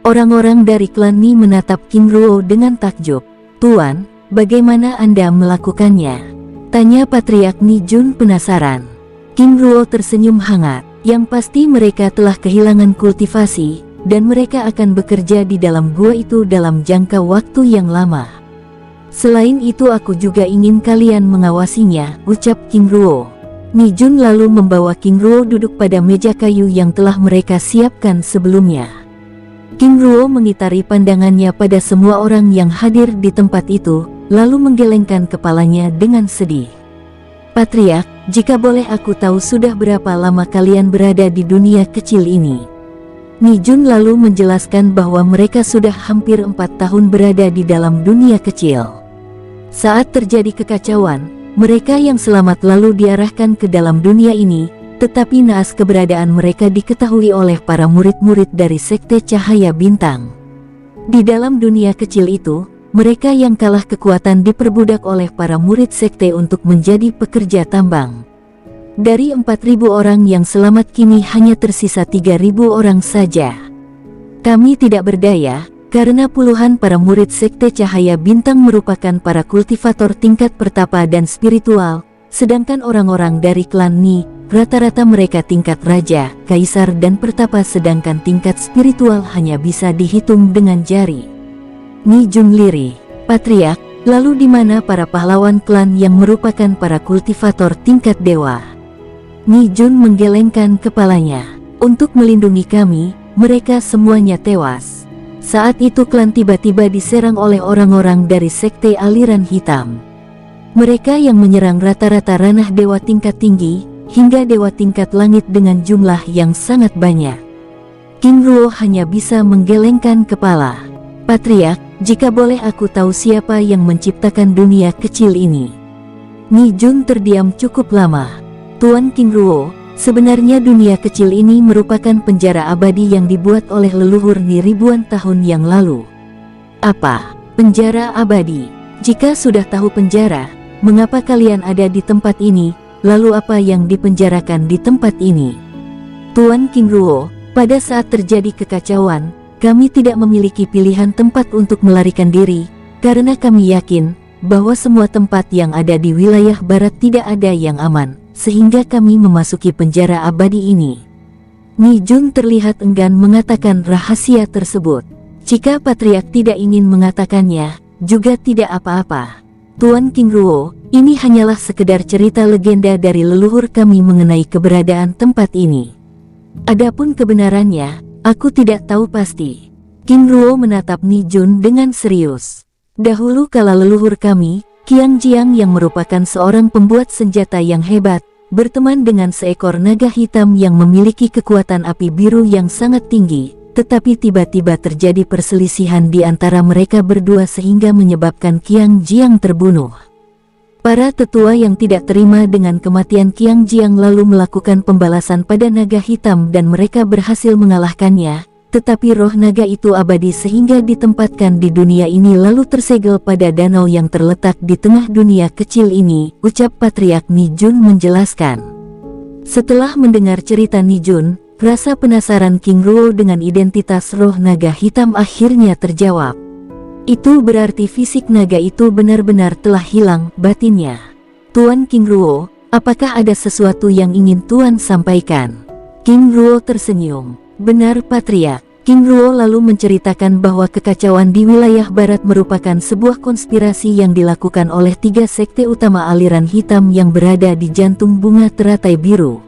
Orang-orang dari klan Ni menatap King Ruo dengan takjub. Tuan, bagaimana Anda melakukannya? Tanya Patriark Ni Jun penasaran. King Ruo tersenyum hangat. Yang pasti mereka telah kehilangan kultivasi, dan mereka akan bekerja di dalam gua itu dalam jangka waktu yang lama. Selain itu aku juga ingin kalian mengawasinya, ucap King Ruo. Ni Jun lalu membawa King Ruo duduk pada meja kayu yang telah mereka siapkan sebelumnya. King Ruo mengitari pandangannya pada semua orang yang hadir di tempat itu, lalu menggelengkan kepalanya dengan sedih. Patriark, jika boleh aku tahu sudah berapa lama kalian berada di dunia kecil ini? Ni Jun lalu menjelaskan bahwa mereka sudah hampir 4 tahun berada di dalam dunia kecil. Saat terjadi kekacauan, mereka yang selamat lalu diarahkan ke dalam dunia ini, tetapi naas keberadaan mereka diketahui oleh para murid-murid dari Sekte Cahaya Bintang. Di dalam dunia kecil itu, mereka yang kalah kekuatan diperbudak oleh para murid sekte untuk menjadi pekerja tambang. Dari 4.000 orang yang selamat kini hanya tersisa 3.000 orang saja. Kami tidak berdaya, karena puluhan para murid Sekte Cahaya Bintang merupakan para kultivator tingkat pertapa dan spiritual, sedangkan orang-orang dari klan Ni, rata-rata mereka tingkat raja, kaisar dan pertapa sedangkan tingkat spiritual hanya bisa dihitung dengan jari. Ni Jun lirih, Patriark, lalu di mana para pahlawan klan yang merupakan para kultivator tingkat dewa? Ni Jun menggelengkan kepalanya. Untuk melindungi kami, mereka semuanya tewas. Saat itu klan tiba-tiba diserang oleh orang-orang dari sekte aliran hitam. Mereka yang menyerang rata-rata ranah dewa tingkat tinggi, hingga dewa tingkat langit dengan jumlah yang sangat banyak. King Ruo hanya bisa menggelengkan kepala. Patriark, jika boleh aku tahu siapa yang menciptakan dunia kecil ini? Ni Jun terdiam cukup lama. Tuan King Ruo, sebenarnya dunia kecil ini merupakan penjara abadi yang dibuat oleh leluhur Ni ribuan tahun yang lalu. Apa? Penjara abadi? Jika sudah tahu penjara, mengapa kalian ada di tempat ini? Lalu apa yang dipenjarakan di tempat ini? Tuan King Ruo, pada saat terjadi kekacauan, kami tidak memiliki pilihan tempat untuk melarikan diri, karena kami yakin bahwa semua tempat yang ada di wilayah barat tidak ada yang aman, sehingga kami memasuki penjara abadi ini. Ni Jun terlihat enggan mengatakan rahasia tersebut. Jika Patriark tidak ingin mengatakannya, juga tidak apa-apa. Tuan King Ruo, ini hanyalah sekedar cerita legenda dari leluhur kami mengenai keberadaan tempat ini. Adapun kebenarannya, aku tidak tahu pasti. King Ruo menatap Ni Jun dengan serius. Dahulu kala leluhur kami, Qiang Jiang yang merupakan seorang pembuat senjata yang hebat, berteman dengan seekor naga hitam yang memiliki kekuatan api biru yang sangat tinggi, tetapi tiba-tiba terjadi perselisihan di antara mereka berdua sehingga menyebabkan Qiang Jiang terbunuh. Para tetua yang tidak terima dengan kematian Qiang Jiang lalu melakukan pembalasan pada naga hitam dan mereka berhasil mengalahkannya, tetapi roh naga itu abadi sehingga ditempatkan di dunia ini lalu tersegel pada danau yang terletak di tengah dunia kecil ini, ucap Patriark Ni Jun menjelaskan. Setelah mendengar cerita Ni Jun, rasa penasaran King Ruo dengan identitas roh naga hitam akhirnya terjawab. Itu berarti fisik naga itu benar-benar telah hilang batinnya. Tuan King Ruo, apakah ada sesuatu yang ingin Tuan sampaikan? King Ruo tersenyum. Benar Patriark. King Ruo lalu menceritakan bahwa kekacauan di wilayah barat merupakan sebuah konspirasi yang dilakukan oleh 3 sekte utama aliran hitam yang berada di jantung bunga teratai biru.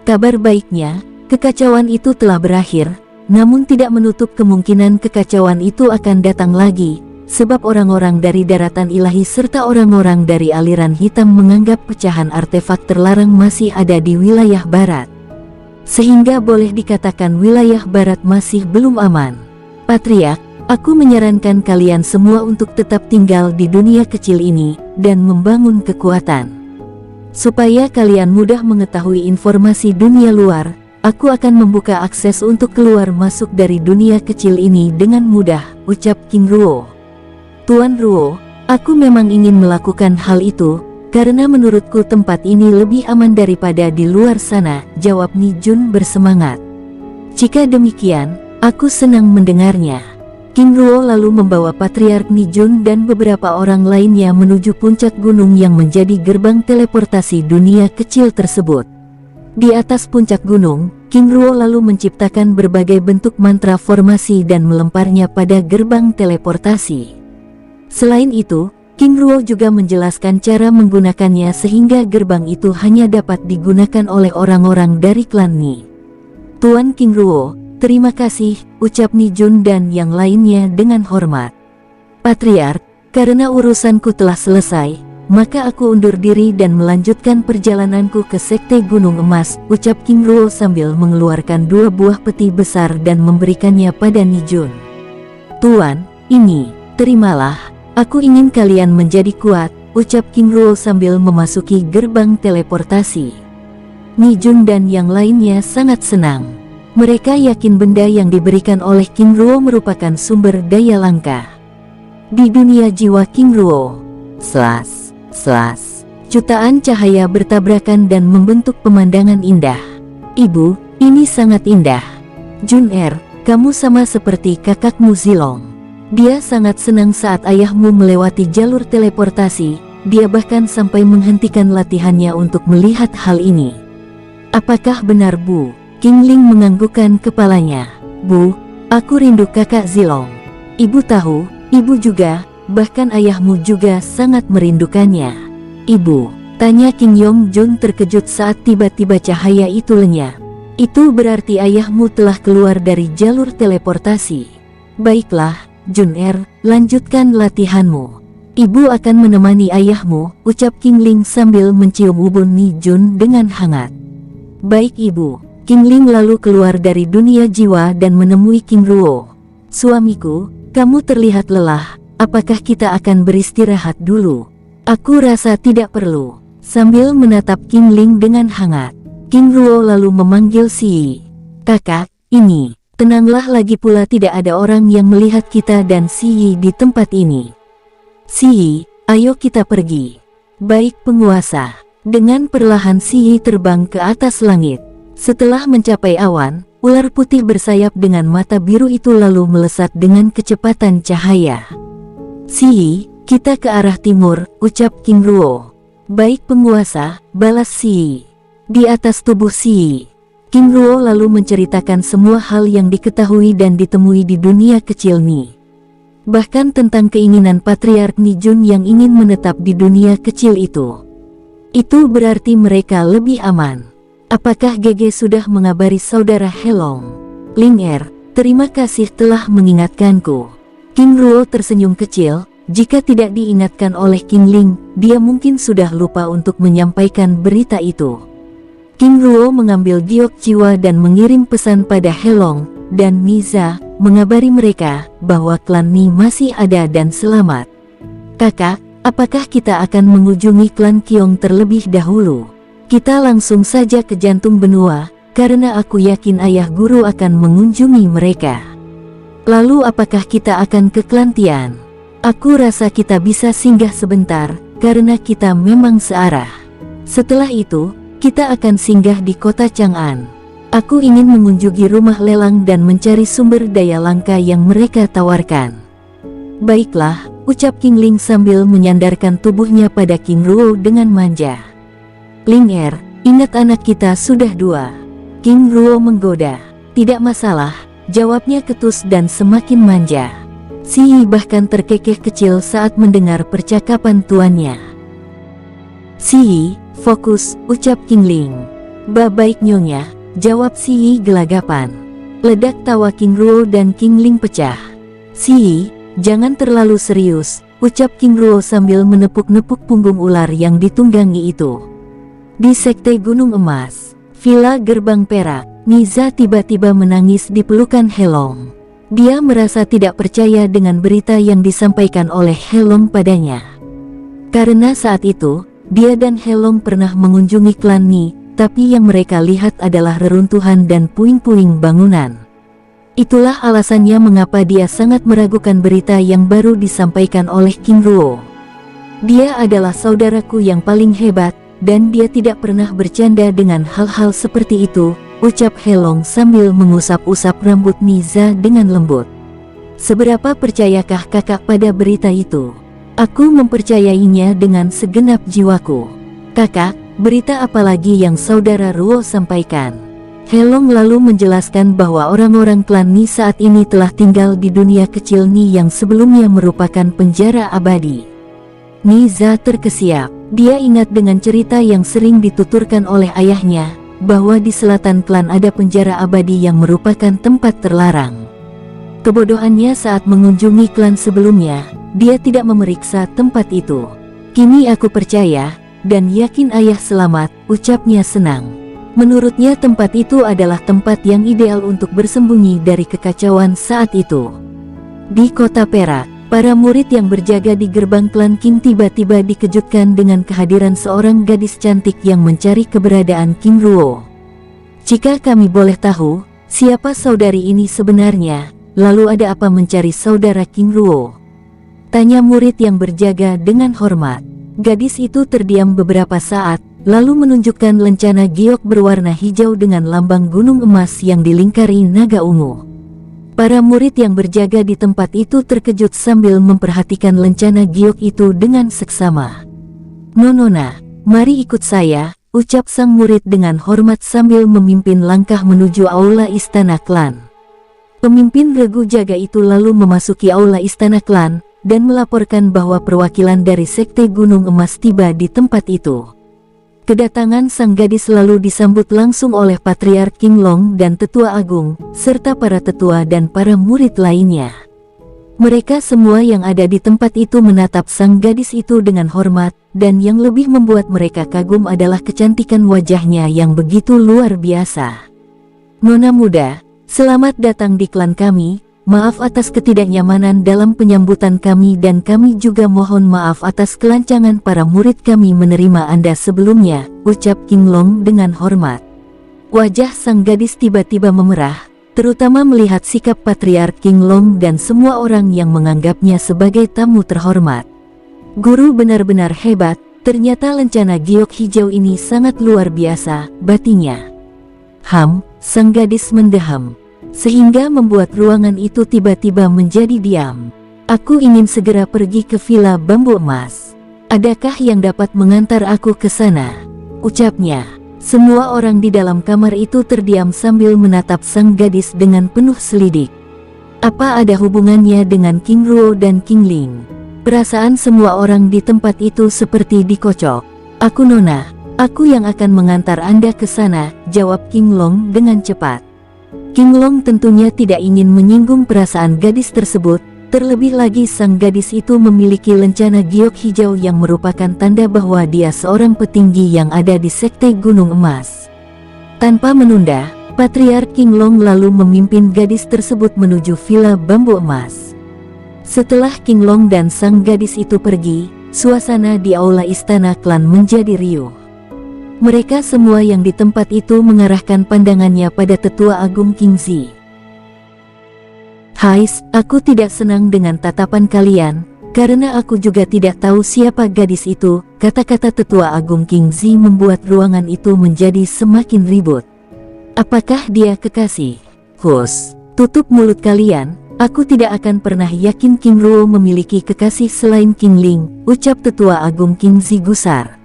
Kabar baiknya, kekacauan itu telah berakhir. Namun tidak menutup kemungkinan kekacauan itu akan datang lagi, sebab orang-orang dari daratan ilahi serta orang-orang dari aliran hitam menganggap pecahan artefak terlarang masih ada di wilayah barat. Sehingga boleh dikatakan wilayah barat masih belum aman. Patriark, aku menyarankan kalian semua untuk tetap tinggal di dunia kecil ini, dan membangun kekuatan. Supaya kalian mudah mengetahui informasi dunia luar, aku akan membuka akses untuk keluar masuk dari dunia kecil ini dengan mudah, ucap King Ruo. Tuan Ruo, aku memang ingin melakukan hal itu, karena menurutku tempat ini lebih aman daripada di luar sana, jawab Ni Jun bersemangat. Jika demikian, aku senang mendengarnya. King Ruo lalu membawa Patriark Ni Jun dan beberapa orang lainnya menuju puncak gunung yang menjadi gerbang teleportasi dunia kecil tersebut. Di atas puncak gunung, King Ruo lalu menciptakan berbagai bentuk mantra formasi dan melemparnya pada gerbang teleportasi. Selain itu, King Ruo juga menjelaskan cara menggunakannya sehingga gerbang itu hanya dapat digunakan oleh orang-orang dari klan Ni. Tuan King Ruo, terima kasih, ucap Ni Jun dan yang lainnya dengan hormat. Patriark, karena urusanku telah selesai, maka aku undur diri dan melanjutkan perjalananku ke Sekte Gunung Emas, ucap King Ruo sambil mengeluarkan 2 buah peti besar dan memberikannya pada Nijun. Tuan, ini, terimalah, aku ingin kalian menjadi kuat, ucap King Ruo sambil memasuki gerbang teleportasi. Nijun dan yang lainnya sangat senang. Mereka yakin benda yang diberikan oleh King Ruo merupakan sumber daya langka. Di dunia jiwa King Ruo, jutaan cahaya bertabrakan dan membentuk pemandangan indah. Ibu, ini sangat indah. Jun-er, kamu sama seperti kakakmu Zilong. Dia sangat senang saat ayahmu melewati jalur teleportasi. Dia bahkan sampai menghentikan latihannya untuk melihat hal ini. Apakah benar, Bu? King Ling menganggukkan kepalanya. Bu, aku rindu kakak Zilong. Ibu tahu, ibu juga, bahkan ayahmu juga sangat merindukannya. Ibu, tanya King Yong Jun terkejut saat tiba-tiba cahaya itu lenyap. Itu berarti ayahmu telah keluar dari jalur teleportasi. Baiklah, Jun-er, lanjutkan latihanmu. Ibu akan menemani ayahmu, ucap King Ling sambil mencium ubun Nijun dengan hangat. Baik ibu. King Ling lalu keluar dari dunia jiwa dan menemui King Ruo. Suamiku, kamu terlihat lelah, apakah kita akan beristirahat dulu? Aku rasa tidak perlu. Sambil menatap King Ling dengan hangat, King Ruo lalu memanggil Si. Kakak, ini, tenanglah, lagi pula tidak ada orang yang melihat kita dan Si di tempat ini. Si, ayo kita pergi. Baik penguasa. Dengan perlahan Si terbang ke atas langit. Setelah mencapai awan, ular putih bersayap dengan mata biru itu lalu melesat dengan kecepatan cahaya. Si, kita ke arah timur, ucap King Ruo. Baik penguasa, balas Si. Di atas tubuh Si, King Ruo lalu menceritakan semua hal yang diketahui dan ditemui di dunia kecil Ni. Bahkan tentang keinginan Patriark Nijun yang ingin menetap di dunia kecil itu. Itu berarti mereka lebih aman. Apakah GG sudah mengabari saudara Helong? Ling-er, terima kasih telah mengingatkanku. King Ruo tersenyum kecil. Jika tidak diingatkan oleh King Ling, dia mungkin sudah lupa untuk menyampaikan berita itu. King Ruo mengambil giok jiwa dan mengirim pesan pada Helong dan Niza, mengabari mereka bahwa klan Ni masih ada dan selamat. Kakak, apakah kita akan mengunjungi klan Kiong terlebih dahulu? Kita langsung saja ke jantung benua, karena aku yakin ayah guru akan mengunjungi mereka. Lalu apakah kita akan ke klan Tian? Aku rasa kita bisa singgah sebentar, karena kita memang searah. Setelah itu, kita akan singgah di kota Chang'an. Aku ingin mengunjungi rumah lelang dan mencari sumber daya langka yang mereka tawarkan. Baiklah, ucap King Ling sambil menyandarkan tubuhnya pada King Ruo dengan manja. Ling-er, ingat anak kita sudah 2. King Ruo menggoda. Tidak masalah, jawabnya ketus dan semakin manja. Si bahkan terkekeh kecil saat mendengar percakapan tuannya. Si, fokus, ucap King Ling. Baik nyonya, jawab Si gelagapan. Ledak tawa King Ruo dan King Ling pecah. Si, jangan terlalu serius, ucap King Ruo sambil menepuk-nepuk punggung ular yang ditunggangi itu. Di Sekte Gunung Emas, Villa Gerbang Perak, Niza tiba-tiba menangis di pelukan Helong. Dia merasa tidak percaya dengan berita yang disampaikan oleh Helong padanya. Karena saat itu, dia dan Helong pernah mengunjungi klan Ni, tapi yang mereka lihat adalah reruntuhan dan puing-puing bangunan. Itulah alasannya mengapa dia sangat meragukan berita yang baru disampaikan oleh King Ruo. Dia adalah saudaraku yang paling hebat, dan dia tidak pernah bercanda dengan hal-hal seperti itu, ucap Helong sambil mengusap-usap rambut Niza dengan lembut. Seberapa percayakah kakak pada berita itu? Aku mempercayainya dengan segenap jiwaku. Kakak, berita apa lagi yang saudara Ruo sampaikan? Helong lalu menjelaskan bahwa orang-orang klan Ni saat ini telah tinggal di dunia kecil Ni yang sebelumnya merupakan penjara abadi. Niza terkesiap. Dia ingat dengan cerita yang sering dituturkan oleh ayahnya, bahwa di selatan klan ada penjara abadi yang merupakan tempat terlarang. Kebodohannya saat mengunjungi klan sebelumnya, dia tidak memeriksa tempat itu. Kini aku percaya, dan yakin ayah selamat, ucapnya senang. Menurutnya tempat itu adalah tempat yang ideal untuk bersembunyi dari kekacauan saat itu. Di kota Perak, para murid yang berjaga di gerbang klan King tiba-tiba dikejutkan dengan kehadiran seorang gadis cantik yang mencari keberadaan King Ruo. Jika kami boleh tahu, siapa saudari ini sebenarnya, lalu ada apa mencari saudara King Ruo? Tanya murid yang berjaga dengan hormat. Gadis itu terdiam beberapa saat, lalu menunjukkan lencana giok berwarna hijau dengan lambang gunung emas yang dilingkari naga ungu. Para murid yang berjaga di tempat itu terkejut sambil memperhatikan lencana giok itu dengan seksama. "Nona, mari ikut saya," ucap sang murid dengan hormat sambil memimpin langkah menuju aula istana klan. Pemimpin regu jaga itu lalu memasuki aula istana klan, dan melaporkan bahwa perwakilan dari Sekte Gunung Emas tiba di tempat itu. Kedatangan sang gadis lalu disambut langsung oleh Patriark King Long dan Tetua Agung, serta para tetua dan para murid lainnya. Mereka semua yang ada di tempat itu menatap sang gadis itu dengan hormat, dan yang lebih membuat mereka kagum adalah kecantikan wajahnya yang begitu luar biasa. "Nona muda, selamat datang di klan kami. Maaf atas ketidaknyamanan dalam penyambutan kami dan kami juga mohon maaf atas kelancangan para murid kami menerima Anda sebelumnya," ucap King Long dengan hormat. Wajah sang gadis tiba-tiba memerah, terutama melihat sikap Patriark King Long dan semua orang yang menganggapnya sebagai tamu terhormat. "Guru benar-benar hebat, ternyata lencana giok hijau ini sangat luar biasa," batinya. Sang gadis mendeham, sehingga membuat ruangan itu tiba-tiba menjadi diam. "Aku ingin segera pergi ke Villa Bambu Emas. Adakah yang dapat mengantar aku ke sana?" ucapnya. Semua orang di dalam kamar itu terdiam sambil menatap sang gadis dengan penuh selidik. Apa ada hubungannya dengan King Ruo dan King Ling? Perasaan semua orang di tempat itu seperti dikocok. "Aku Nona, aku yang akan mengantar Anda ke sana," jawab King Long dengan cepat. King Long tentunya tidak ingin menyinggung perasaan gadis tersebut, terlebih lagi sang gadis itu memiliki lencana giok hijau yang merupakan tanda bahwa dia seorang petinggi yang ada di Sekte Gunung Emas. Tanpa menunda, Patriark King Long lalu memimpin gadis tersebut menuju Villa Bambu Emas. Setelah King Long dan sang gadis itu pergi, suasana di aula istana klan menjadi riuh. Mereka semua yang di tempat itu mengarahkan pandangannya pada Tetua Agung King Zi. "Hais, aku tidak senang dengan tatapan kalian, karena aku juga tidak tahu siapa gadis itu," kata-kata Tetua Agung King Zi membuat ruangan itu menjadi semakin ribut. "Apakah dia kekasih? Hus, tutup mulut kalian, aku tidak akan pernah yakin King Ruo memiliki kekasih selain King Ling," ucap Tetua Agung King Zi gusar.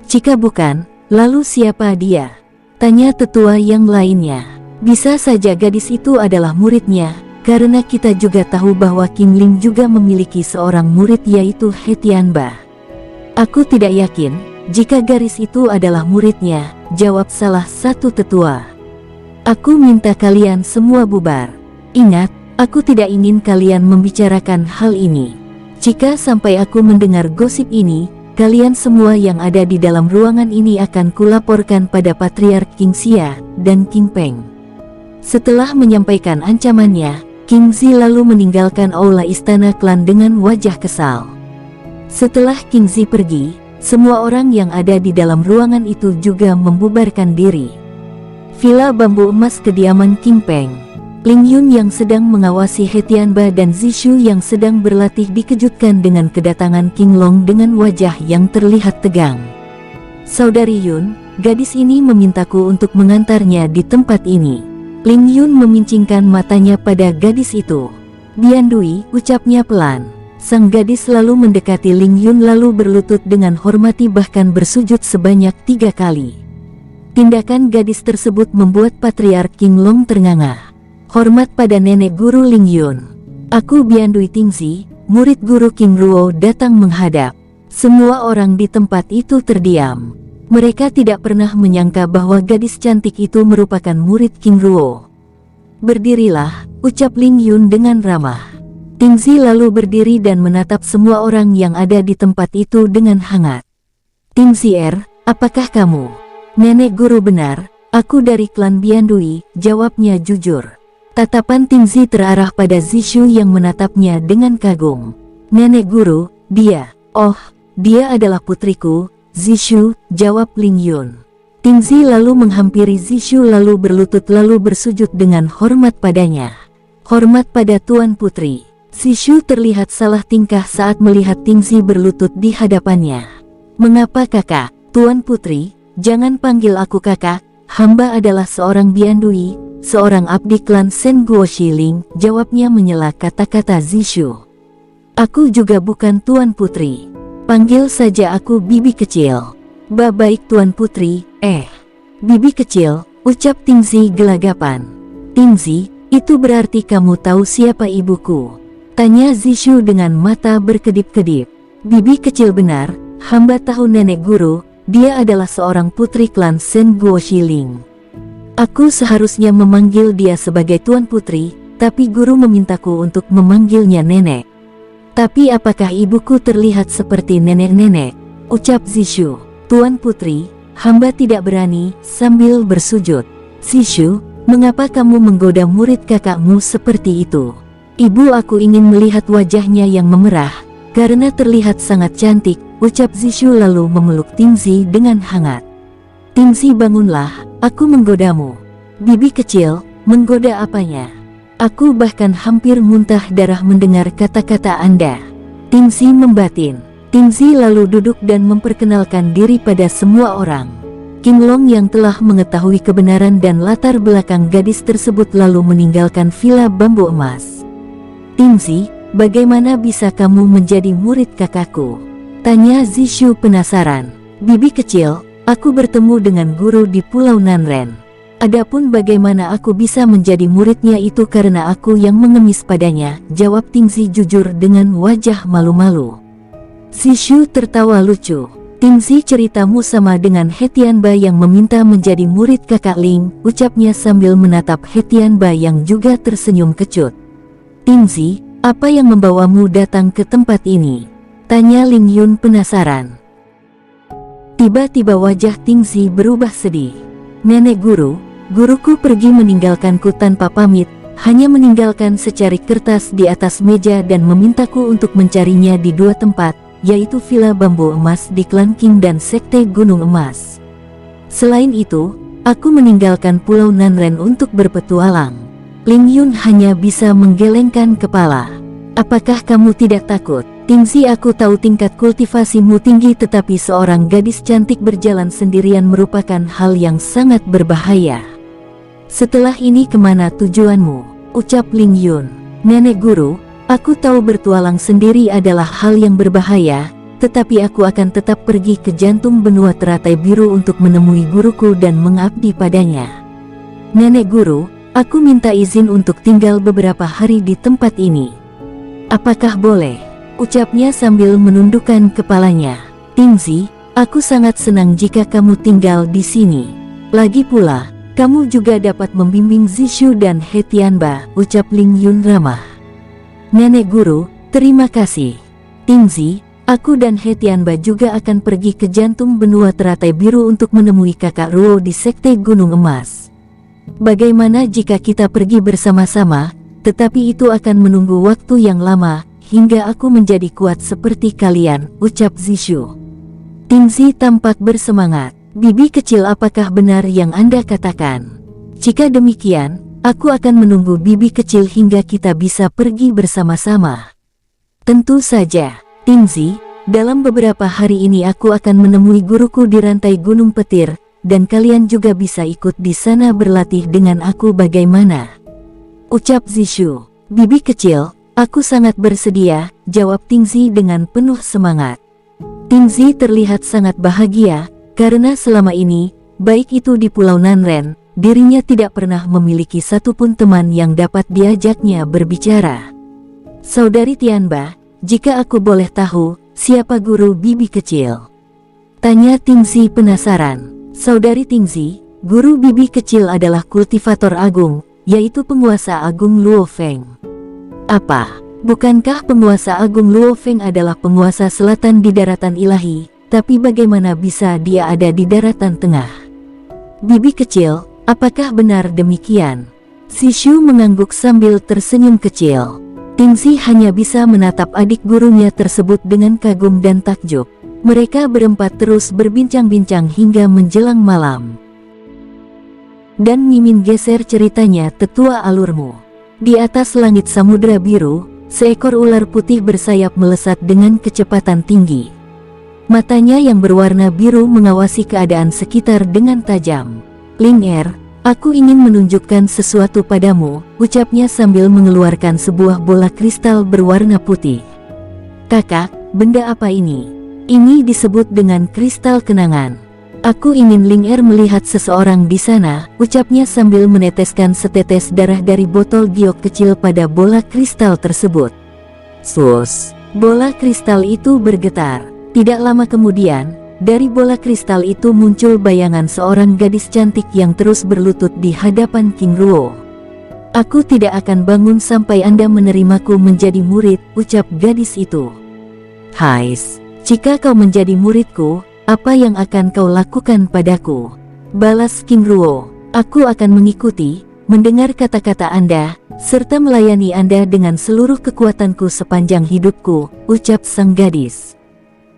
"Jika bukan, lalu siapa dia?" tanya tetua yang lainnya. "Bisa saja gadis itu adalah muridnya, karena kita juga tahu bahwa King Ling juga memiliki seorang murid yaitu He Tianba." "Aku tidak yakin, jika gadis itu adalah muridnya," jawab salah satu tetua. "Aku minta kalian semua bubar. Ingat, aku tidak ingin kalian membicarakan hal ini. Jika sampai aku mendengar gosip ini, kalian semua yang ada di dalam ruangan ini akan kulaporkan pada Patriark King Xia dan King Peng." Setelah menyampaikan ancamannya, King Zi lalu meninggalkan aula istana klan dengan wajah kesal. Setelah King Zi pergi, semua orang yang ada di dalam ruangan itu juga membubarkan diri. Villa Bambu Emas, kediaman King Peng. Ling Yun yang sedang mengawasi He Tianba dan Zishu yang sedang berlatih dikejutkan dengan kedatangan King Long dengan wajah yang terlihat tegang. "Saudari Yun, gadis ini memintaku untuk mengantarnya di tempat ini." Ling Yun memincingkan matanya pada gadis itu. "Bian Dui," ucapnya pelan. Sang gadis lalu mendekati Ling Yun lalu berlutut dengan hormati bahkan bersujud sebanyak 3 kali. Tindakan gadis tersebut membuat Patriark King Long ternganga. "Hormat pada nenek guru Ling Yun. Aku Bian Dui Tingzi, murid guru King Ruo datang menghadap." Semua orang di tempat itu terdiam. Mereka tidak pernah menyangka bahwa gadis cantik itu merupakan murid King Ruo. "Berdirilah," ucap Ling Yun dengan ramah. Tingzi lalu berdiri dan menatap semua orang yang ada di tempat itu dengan hangat. Tingzi apakah kamu? Nenek guru benar, aku dari klan Biandui, jawabnya jujur. Tatapan Tingzi terarah pada Zishu yang menatapnya dengan kagum. Nenek guru, dia, oh, dia adalah putriku, Zishu, jawab Ling Yun. Tingzi lalu menghampiri Zishu lalu berlutut lalu bersujud dengan hormat padanya. Hormat pada Tuan Putri. Zishu terlihat salah tingkah saat melihat Tingzi berlutut di hadapannya. Mengapa kakak, Tuan Putri, jangan panggil aku kakak, hamba adalah seorang Biandui, seorang abdi klan Sen Guo Shiling, jawabnya menyela kata-kata Zishu. Aku juga bukan Tuan Putri. Panggil saja aku bibi kecil. Baik Tuan Putri, bibi kecil, ucap Tingzi gelagapan. Tingzi, itu berarti kamu tahu siapa ibuku? Tanya Zishu dengan mata berkedip-kedip. Bibi kecil benar, hamba tahu nenek guru, dia adalah seorang putri klan Sen Guo Shiling. Aku seharusnya memanggil dia sebagai Tuan Putri, tapi guru memintaku untuk memanggilnya nenek. Tapi apakah ibuku terlihat seperti nenek-nenek? Ucap Zishu. Tuan Putri, hamba tidak berani, sambil bersujud. Zishu, mengapa kamu menggoda murid kakakmu seperti itu? Ibu aku ingin melihat wajahnya yang memerah, karena terlihat sangat cantik, ucap Zishu lalu memeluk Tingzi dengan hangat. Tingzi bangunlah, aku menggodamu. Bibi kecil, menggoda apanya? Aku bahkan hampir muntah darah mendengar kata-kata Anda. Tingzi membatin. Tingzi lalu duduk dan memperkenalkan diri pada semua orang. King Long yang telah mengetahui kebenaran dan latar belakang gadis tersebut lalu meninggalkan villa bambu emas. Tingzi, bagaimana bisa kamu menjadi murid kakakku? Tanya Zishu penasaran. Bibi kecil, aku bertemu dengan guru di Pulau Nanren. Adapun bagaimana aku bisa menjadi muridnya itu karena aku yang mengemis padanya, jawab Tingzi jujur dengan wajah malu-malu. Zishu tertawa lucu. Tingzi, ceritamu sama dengan Hetianba yang meminta menjadi murid kakak Ling, ucapnya sambil menatap Hetianba yang juga tersenyum kecut. Tingzi, apa yang membawamu datang ke tempat ini? Tanya Ling Yun penasaran. Tiba-tiba wajah Tingzi berubah sedih. Nenek guru, guruku pergi meninggalkanku tanpa pamit, hanya meninggalkan secarik kertas di atas meja dan memintaku untuk mencarinya di dua tempat, yaitu Villa Bambu Emas di klan King dan Sekte Gunung Emas. Selain itu, aku meninggalkan Pulau Nanren untuk berpetualang. Ling Yun hanya bisa menggelengkan kepala. Apakah kamu tidak takut? Tingzi, aku tahu tingkat kultivasimu tinggi, tetapi seorang gadis cantik berjalan sendirian merupakan hal yang sangat berbahaya. Setelah ini kemana tujuanmu? Ucap Ling Yun. Nenek guru, aku tahu bertualang sendiri adalah hal yang berbahaya, tetapi aku akan tetap pergi ke jantung benua teratai biru untuk menemui guruku dan mengabdi padanya. Nenek guru, aku minta izin untuk tinggal beberapa hari di tempat ini. Apakah boleh? Ucapnya sambil menundukkan kepalanya. Tingzi, aku sangat senang jika kamu tinggal di sini. Lagi pula, kamu juga dapat membimbing Zishu dan Hetianba, ucap Ling Yun ramah. Nenek guru, terima kasih. Tingzi, aku dan Hetianba juga akan pergi ke jantung benua teratai biru untuk menemui kakak Ruo di Sekte Gunung Emas. Bagaimana jika kita pergi bersama-sama, tetapi itu akan menunggu waktu yang lama, hingga aku menjadi kuat seperti kalian, ucap Zishu. Tingzi tampak bersemangat. Bibi kecil, apakah benar yang Anda katakan? Jika demikian, aku akan menunggu bibi kecil hingga kita bisa pergi bersama-sama. Tentu saja, Tingzi, dalam beberapa hari ini aku akan menemui guruku di rantai Gunung Petir, dan kalian juga bisa ikut di sana berlatih dengan aku bagaimana? Ucap Zishu. Bibi kecil, aku sangat bersedia, jawab Tingzi dengan penuh semangat. Tingzi terlihat sangat bahagia, karena selama ini, baik itu di Pulau Nanren, dirinya tidak pernah memiliki satupun teman yang dapat diajaknya berbicara. Saudari Tianba, jika aku boleh tahu, siapa guru bibi kecil? Tanya Tingzi penasaran. Saudari Tingzi, guru bibi kecil adalah kultivator agung, yaitu penguasa agung Luo Feng. Apa? Bukankah penguasa agung Luo Feng adalah penguasa selatan di daratan ilahi, tapi bagaimana bisa dia ada di daratan tengah? Bibi kecil, apakah benar demikian? Si Shu mengangguk sambil tersenyum kecil. Tingxi hanya bisa menatap adik gurunya tersebut dengan kagum dan takjub. Mereka berempat terus berbincang-bincang hingga menjelang malam. Dan Mimin geser ceritanya, tetua alurmu. Di atas langit samudera biru, seekor ular putih bersayap melesat dengan kecepatan tinggi. Matanya yang berwarna biru mengawasi keadaan sekitar dengan tajam. Ling Er, aku ingin menunjukkan sesuatu padamu, ucapnya sambil mengeluarkan sebuah bola kristal berwarna putih. Kakak, benda apa ini? Ini disebut dengan kristal kenangan. Aku ingin Ling Er melihat seseorang di sana, ucapnya sambil meneteskan setetes darah dari botol giok kecil pada bola kristal tersebut. Sus! Bola kristal itu bergetar. Tidak lama kemudian, dari bola kristal itu muncul bayangan seorang gadis cantik yang terus berlutut di hadapan King Ruo. Aku tidak akan bangun sampai Anda menerimaku menjadi murid, ucap gadis itu. Hais, jika kau menjadi muridku, apa yang akan kau lakukan padaku? Balas King Ruo. Aku akan mengikuti, mendengar kata-kata Anda, serta melayani Anda dengan seluruh kekuatanku sepanjang hidupku, ucap sang gadis.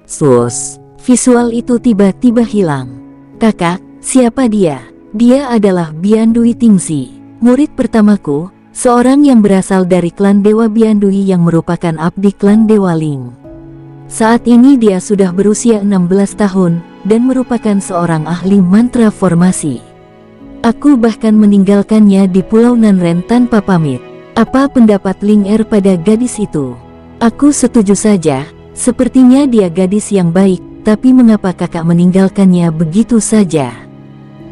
Sus, visual itu tiba-tiba hilang. Kakak, siapa dia? Dia adalah Biandui Tingxi, murid pertamaku, seorang yang berasal dari klan Dewa Biandui yang merupakan abdi klan Dewa Ling. Saat ini dia sudah berusia 16 tahun, dan merupakan seorang ahli mantra formasi. Aku bahkan meninggalkannya di Pulau Nanren tanpa pamit. Apa pendapat Ling Er pada gadis itu? Aku setuju saja, sepertinya dia gadis yang baik, tapi mengapa kakak meninggalkannya begitu saja?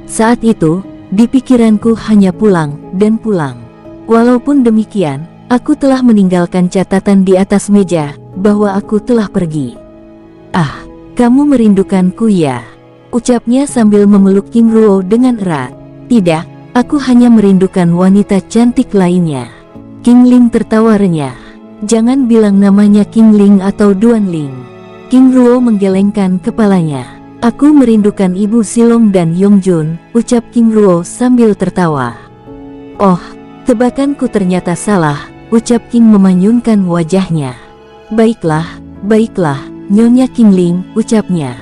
Saat itu, di pikiranku hanya pulang, dan pulang. Walaupun demikian, aku telah meninggalkan catatan di atas meja, bahwa aku telah pergi. Ah, kamu merindukanku ya? Ucapnya sambil memeluk King Ruo dengan erat. Tidak, aku hanya merindukan wanita cantik lainnya. King Ling tertawa renyah. Jangan bilang namanya King Ling atau Duan Ling. King Ruo menggelengkan kepalanya. Aku merindukan Ibu Silong dan Yongjun, ucap King Ruo sambil tertawa. Oh, tebakanku ternyata salah, ucap King memanyunkan wajahnya. Baiklah, baiklah, Nyonya King Ling, ucapnya.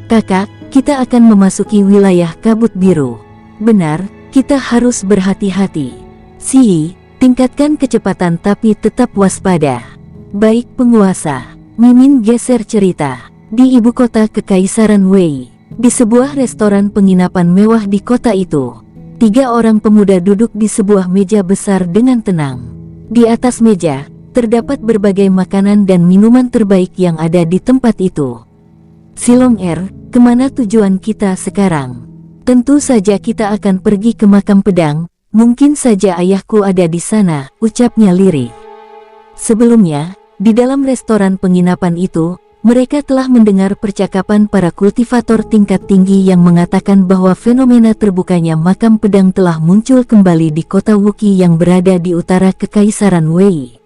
Kakak, kita akan memasuki wilayah kabut biru. Benar, kita harus berhati-hati. Si, tingkatkan kecepatan tapi tetap waspada. Baik penguasa. Mimin geser cerita. Di ibu kota Kekaisaran Wei, di sebuah restoran penginapan mewah di kota itu, 3 orang pemuda duduk di sebuah meja besar dengan tenang. Di atas meja, terdapat berbagai makanan dan minuman terbaik yang ada di tempat itu. Silong Er, kemana tujuan kita sekarang? Tentu saja kita akan pergi ke makam pedang, mungkin saja ayahku ada di sana, ucapnya lirih. Sebelumnya, di dalam restoran penginapan itu, mereka telah mendengar percakapan para kultivator tingkat tinggi yang mengatakan bahwa fenomena terbukanya makam pedang telah muncul kembali di kota Wuki yang berada di utara Kekaisaran Wei.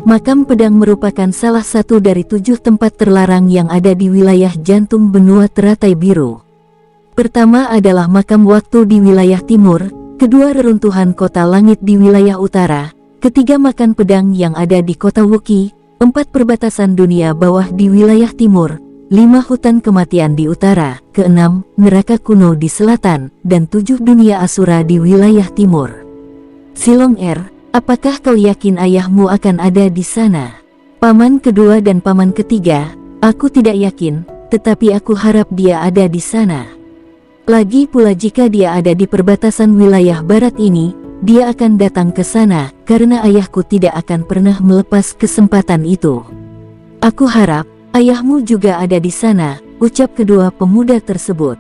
Makam pedang merupakan salah satu dari 7 tempat terlarang yang ada di wilayah jantung benua teratai biru. Pertama adalah makam waktu di wilayah timur, kedua reruntuhan kota langit di wilayah utara, ketiga makam pedang yang ada di kota Wuki, 4 perbatasan dunia bawah di wilayah timur, 5 hutan kematian di utara, ke-6 neraka kuno di selatan, dan 7 dunia asura di wilayah timur. Silong Er, apakah kau yakin ayahmu akan ada di sana? Paman kedua dan paman ketiga, aku tidak yakin, tetapi aku harap dia ada di sana. Lagi pula jika dia ada di perbatasan wilayah barat ini, dia akan datang ke sana, karena ayahku tidak akan pernah melepas kesempatan itu. Aku harap, ayahmu juga ada di sana, ucap kedua pemuda tersebut.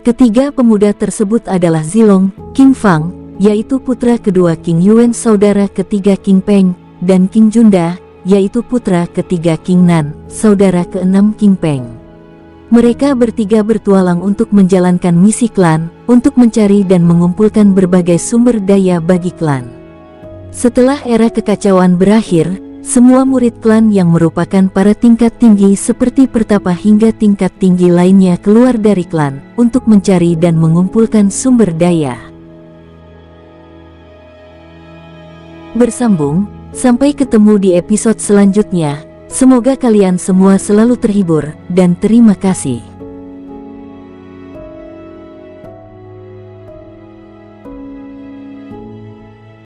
Ketiga pemuda tersebut adalah Zilong, King Fang, yaitu putra kedua King Yuan, saudara ketiga King Peng, dan King Junda, yaitu putra ketiga King Nan, saudara keenam King Peng. Mereka bertiga bertualang untuk menjalankan misi klan, untuk mencari dan mengumpulkan berbagai sumber daya bagi klan. Setelah era kekacauan berakhir, Semua murid klan yang merupakan para tingkat tinggi seperti Pertapa hingga tingkat tinggi lainnya keluar dari klan untuk mencari dan mengumpulkan sumber daya. Bersambung, sampai ketemu di episode selanjutnya. Semoga kalian semua selalu terhibur, dan terima kasih.